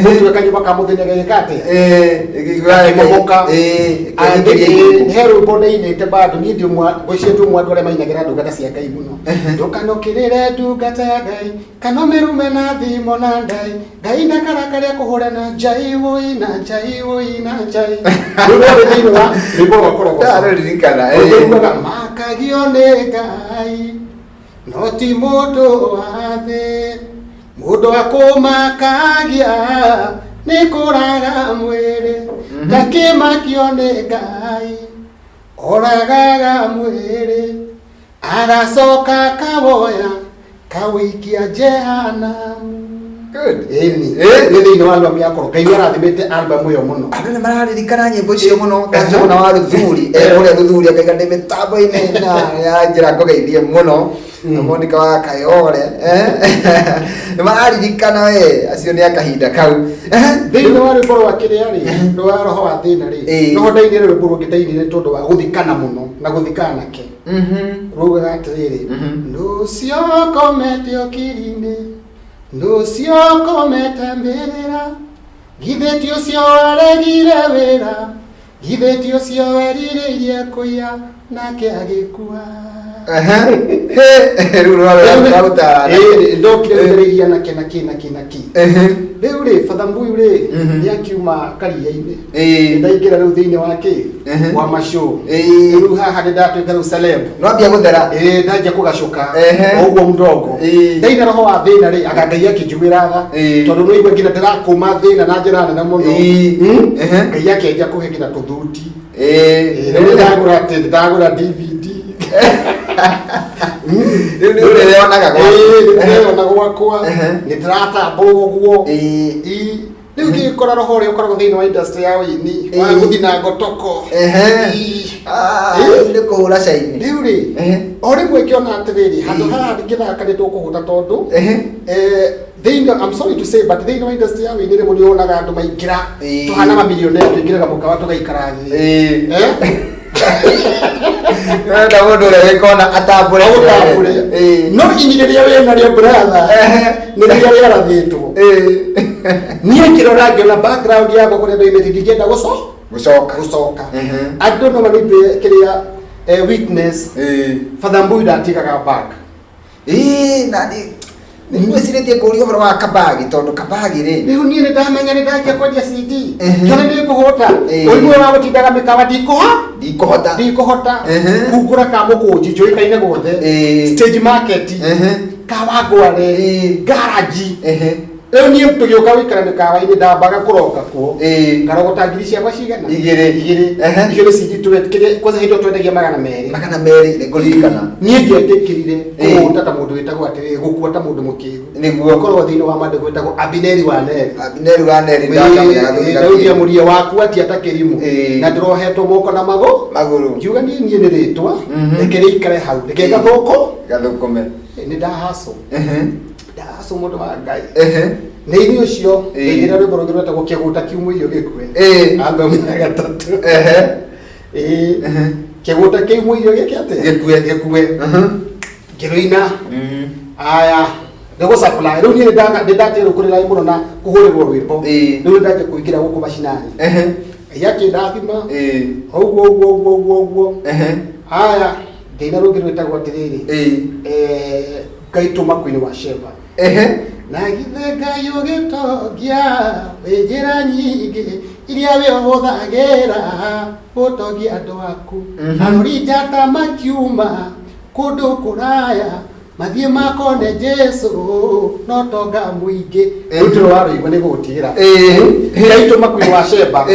S2: mũtwe kanyũmba ka mũthenya gagĩkate akĩmomoka he rwĩmbo ndĩinĩte bado niĩ ndĩ ũmwe ngwĩciria ũmwe andũ arĩa mainagĩra ndungata cia Ngai mũno ndũkanũkĩrĩre ndungata ya Ngai kana ũmĩrume na thimo na ndai Ngai ndakarakaria kũhũra na njai woi na njai woi na njai rwĩmbo thĩinĩ wa rwĩmbo rwa korogoco makagio nĩ Ngai no ti mũndũ wa thĩ mũndũ akũmakagia nĩ kũraga mwĩrĩ ndakĩmakio nĩ Ngai oragaga mwĩrĩ agacoka kawoya kawĩikia jehanamu. Nĩ thĩinĩ wa album ya koro Ngai arathimĩte album ĩyo mũno
S1: andũ nĩ mararirikana nyĩmbo icio mũno kanjũna wa Ruthuri ũrĩa Ruthuri akaiga ndĩ mĩtambo-inĩ na ya njĩra ngũgeithie mũno na Monica wa Kayore nĩ mararirikana we acio nĩ akahinda kau
S2: thĩinĩ wa rwĩmbo rwa kĩrĩa rĩ rwa roho wa thĩna rĩ roho ndainire rwĩmbo rũngĩ ndainire tondũ wa gũthikana mũno na gũthikana nake rugaga atĩrĩrĩ nũcio komete ũkiri-inĩ nũcio komete mbĩrĩra githĩ ti ũcio waregire wĩra githĩ ti ũcio werirĩirie kũiya nake agĩkua
S1: rĩu
S2: ndokire gũthereria nake rĩu rĩ Father Mbuyu rĩ nĩakiuma karia-inĩ ndaingĩra rĩu thĩinĩ wake wa macũ rĩu haha nĩ ndatuĩka rĩu celeb
S1: nwambia gũthera
S2: ndanjia kũgacũka ũguo mdogo ndaina roho wa thĩna rĩ anga Ngai akĩnjugĩra tha tondũ nĩ igua nginya ndĩrakũma thĩna na njĩra nene mũno Ngai akĩnjia kũhe nginya tũthuti rĩu ndagũra DVD
S1: rĩu nĩ ũrĩonaga
S2: gwakwa nĩ ndĩratamba ũguo rĩu ngĩkora roho ũrĩa ũkoragwo thĩinĩ wa industry ya wĩini wa gũthi na ngotoko
S1: nĩ kũhũra caini
S2: rĩu rĩ o rĩmwe ngĩona atĩrĩrĩ handũ haha ndingĩthaka nĩ tũkũhũta tondũ I'm sorry to say but thĩinĩ wa industry ya wĩini rĩmwe nĩwonaga andũ maingĩra tũhana mamilionea tũingĩraga mũkawa tũgaikara thĩ
S1: nda mũndũ ũrĩa wĩkona atambũre
S2: no ini rĩrĩa wĩnarĩo brother nĩ rĩrĩa rĩarathĩtwo niĩ ngĩrora ngĩona background yakwa kũrĩa ndoimĩte ndingĩenda gũcoka andũ no manĩpe kĩrĩa witness Father Mbuyu ndatigaga back
S1: nĩgwĩcirĩtie ngũria ũhoro wa kabagi tondũ kabagi rĩ
S2: rĩu niĩ nĩ ndamenya nĩ ndanjia kwendia CD kĩone nĩ ngũhũta ũimwe wa gũtindaga mĩkawa ndikũhota kungũra ka mũkũnji njũĩkaine guothe stage market kawangware garage rĩu niĩ tũgĩũka gũikara mĩkawa-inĩ ndambaga kũroka kuo ngarogota ngiri ciakwa cigana igĩrĩ CD kwanza hĩndĩ ĩyo twendagia magana merĩ
S1: nĩngũririkana
S2: niĩ ndietĩkĩrire kũhũta ta mũndũ wĩtagwo atĩrĩrĩ gũkua ta mũndũ mũkĩgu nĩguo korwo thĩinĩ wa mandĩko wĩtagwo Abineri wa Neri ndauria mũria waku atia ta kĩrimũ na ndĩrohetwo moko na magũrũ ngiuga niĩ nĩ rĩtwa reke rĩikare hau reke
S1: gathũkũme
S2: nĩ ndahaco mũndũ wa Ngai nĩ irio cio ngĩgira rwĩmbo rũngĩ rwĩtagwo kĩgũta kiuma irio gĩkue album ya gatatũ kĩgũta kiuma irio gĩkue ngĩrũina aya ndĩgũ supply rĩu niĩ nĩndatĩrwo kũrĩra mũno na kũhũrĩrwo rwĩmbo rĩu nĩndatĩ kũingĩra gũkũ macinani yakĩndathima ũguo aya ngĩina rũngĩ rwĩtagwo atĩrĩrĩ Ngai tũmaku-inĩ wa Sheba na githĩ Ngai ũgĩtongia wĩ njĩra nyingĩ iria wĩhũthagĩra gũtongia andũ aku arori njata makiuma kũndũ kũraya mathiĩ makone Jesu no tonga mũingĩ ũtũro wa rũigua nĩ gũgũtigĩra Ngai tũmaku-inĩ wa Sheba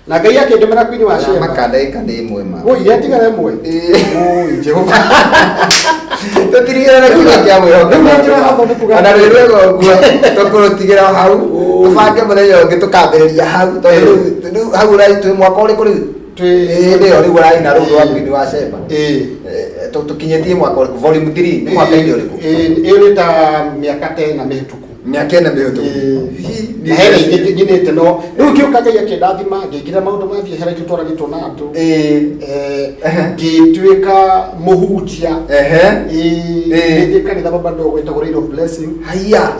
S2: na ngai yake ndemera kwini wa shema
S1: makandeka ndi mwema
S2: wo ile atigara mwe o Jehova
S1: tutigira na kiga kya mwe ana rwego gwa tukorotigira hau tubange muthenya ungi tukambiriria hau tondu hau rai twi mwaka uri kuri ndio ri rai na rugo wa kwini wa shema tukinyetie mwaka uri volume 3 ni mwaka ndio uriku
S2: ile ta miaka 10 na mihituku
S1: miaka na mihituku
S2: hele nginete no nukiokaga yake ndathima ngigira maundu ma biacara itutwara gitona andu ngituika muhunjia ndi kanitha baba ndo gwetagwo Rain of Blessing
S1: haya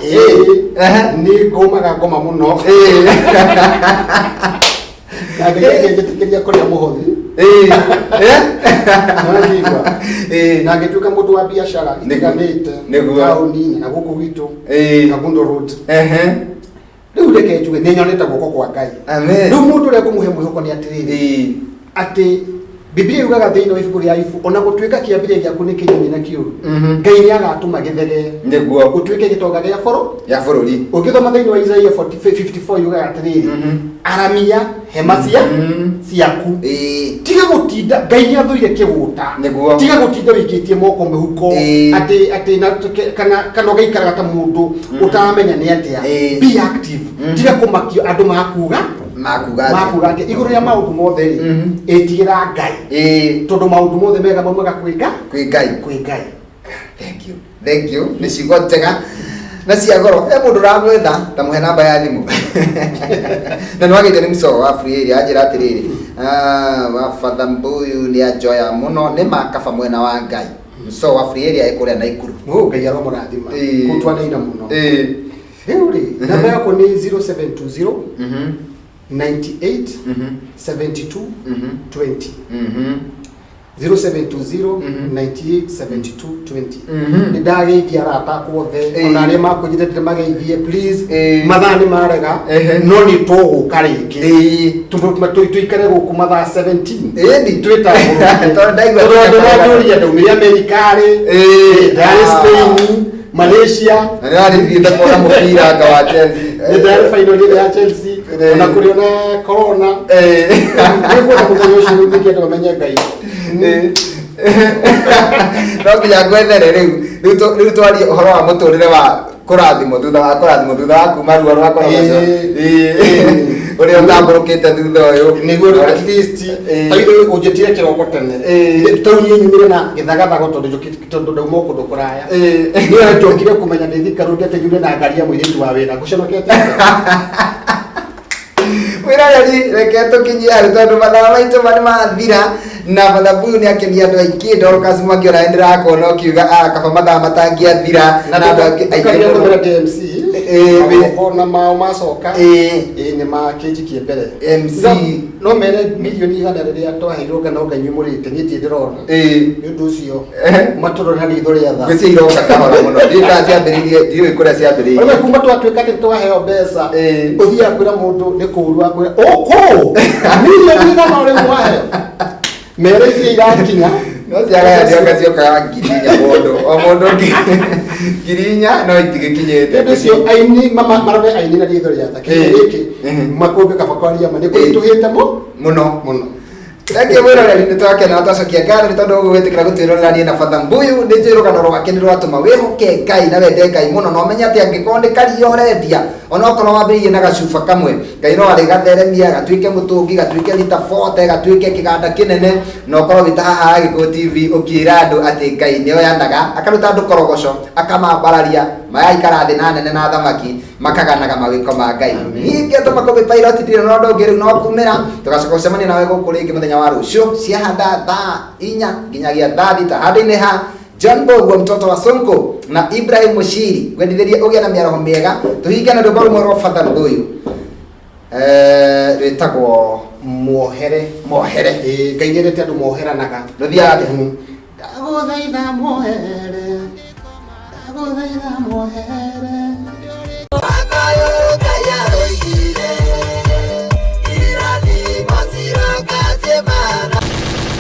S2: ni ngomaga ngoma muno na ngetikiria kuria muhothi na ngituika mundu wa biacara itiganite tauni na guku gitu Kagundo Road riu reke njuge ni nyonete guko kwa Ngai
S1: amen
S2: riu mundu ria kumuhe muhoko ni atiriri ati Biblia yugaga thiini wa ibuku ria Ifu ona gutwika kiambire giaku ni kinyumi na kiuru Ngai ni agatuma githege
S1: niguo
S2: gutwike gitonga gia
S1: bururi
S2: ugithoma thiini wa Isaiah 54 yugaga atiriri aramia hemacia ciaku tiga gutinda Ngai ni athuire kiguta tiga gutinda wikitie moko mihuko ati kana Ngai karaga ta mundu utamenya ni atia be active tiga kumakio andu makuga ati iguru ya maundu mothe ri etigira Ngai tondu maundu mothe mega maumaga kwi Ngai
S1: thank you ni cigotega na cia goro mundu ragwetha ta muhe namba ya thimu na nwagite ni mso wa free area ajira atiriri wa Father Mbuyu ni ajoya muno ni makaba mwena wa Ngai mso wa free area ikuria na ikuru
S2: Ngai aro murathima kutwana ina muno riu ri namba yako ni 0720 98 72 20 0720 98 72 20 nidageithia rata kwothe ona aria makunyitete mageithie please mathani marega no ni tuguka ringi tuikare guku mathaa 17 ni twita tondu ndaumire Amerika ri Spain Malaysia
S1: nari thiite kuona mupira anga wa Chelsea
S2: ndari final ya Chelsea na kuriona corona nikuona muthenya ucio nikienda kumenya Ngai
S1: no nginya gwethere riu twari uhoro wa muturire wa kurathimo thutha wa kuma ruo rwa korogoco uria utamburukite thutha uyu
S2: niguo at least taido ujitire kiroko tene taunie nyumire na githagathago tondu ndauma kundu kuraya niyo njokire kumenya ni thikaru ate nyumire na ngari ya mwiritu wa wira guconokete
S1: wira yari reke tukinyia tondu mathaa maitu mani mathira na Father Mbuyu ni akenia andu aingi Dorcas Mwangiona ndira kuona ukiuga kaba mathaa matangiathira na andu
S2: aingi kumera DMC na mao macoka ni makijikie mbere
S1: MC
S2: no mere milioni 100 riria twahirwo kana nganyumurite nitie ndirona ni undu ucio maturo na ritho ria tha
S1: gwisi iroka kahora muno ndika ciambiririe ndiwe kuria ciambiririe
S2: ona kuma twatwika ati twaheo mbeca uthia kwira mundu ni kuurwa kwira oko milioni 100 uri mwaheo mere irakinya
S1: no ciaga ndio gacioka ngirinya mundu ngirinya no itigikinyete
S2: ndio aini mama marone aini na ritho ria tha kiki makumbi kabakwaria mane kuituhite
S1: muno Thank you mwiroreri ni twakena twacokia ngatho ni tondu gwitikira gutwirorerania na Father Mbuyu ni njirugano rwake ni rwatuma wihoke Ngai na wende Ngai muno no menya ati angikorwo ni kario urendia ona okorwo wambiririe na gacuba kamwe Ngai no arigatheremia gatwike mutungi gatwike lita 40 gatwike kiganda kinene no okorwo witahaha Gikuyu TV ukira andu ati Ngai nio yandaga akaruta andu korogoco akamambararia mayaikara thi na nene na thamaki makaganaga mawiko ma Ngai ninge tumakombe pilot ndire no ndonge riu no kumira tugacoka gucemania nawe guku ringi muthenya wa rucio ciahanda thaa 4 nginyagia thaa 6 handini ha John Bogo mtoto wa Sonko na Ibrahim Mushiri gwendithirie ugia na miaraho miega tuhingana rwimbo rumwe rwa Father Mbuyu rwitagwo
S2: mohere Ngai nyendete andu moheranaga
S1: ruthia
S2: ndaguthaitha mohere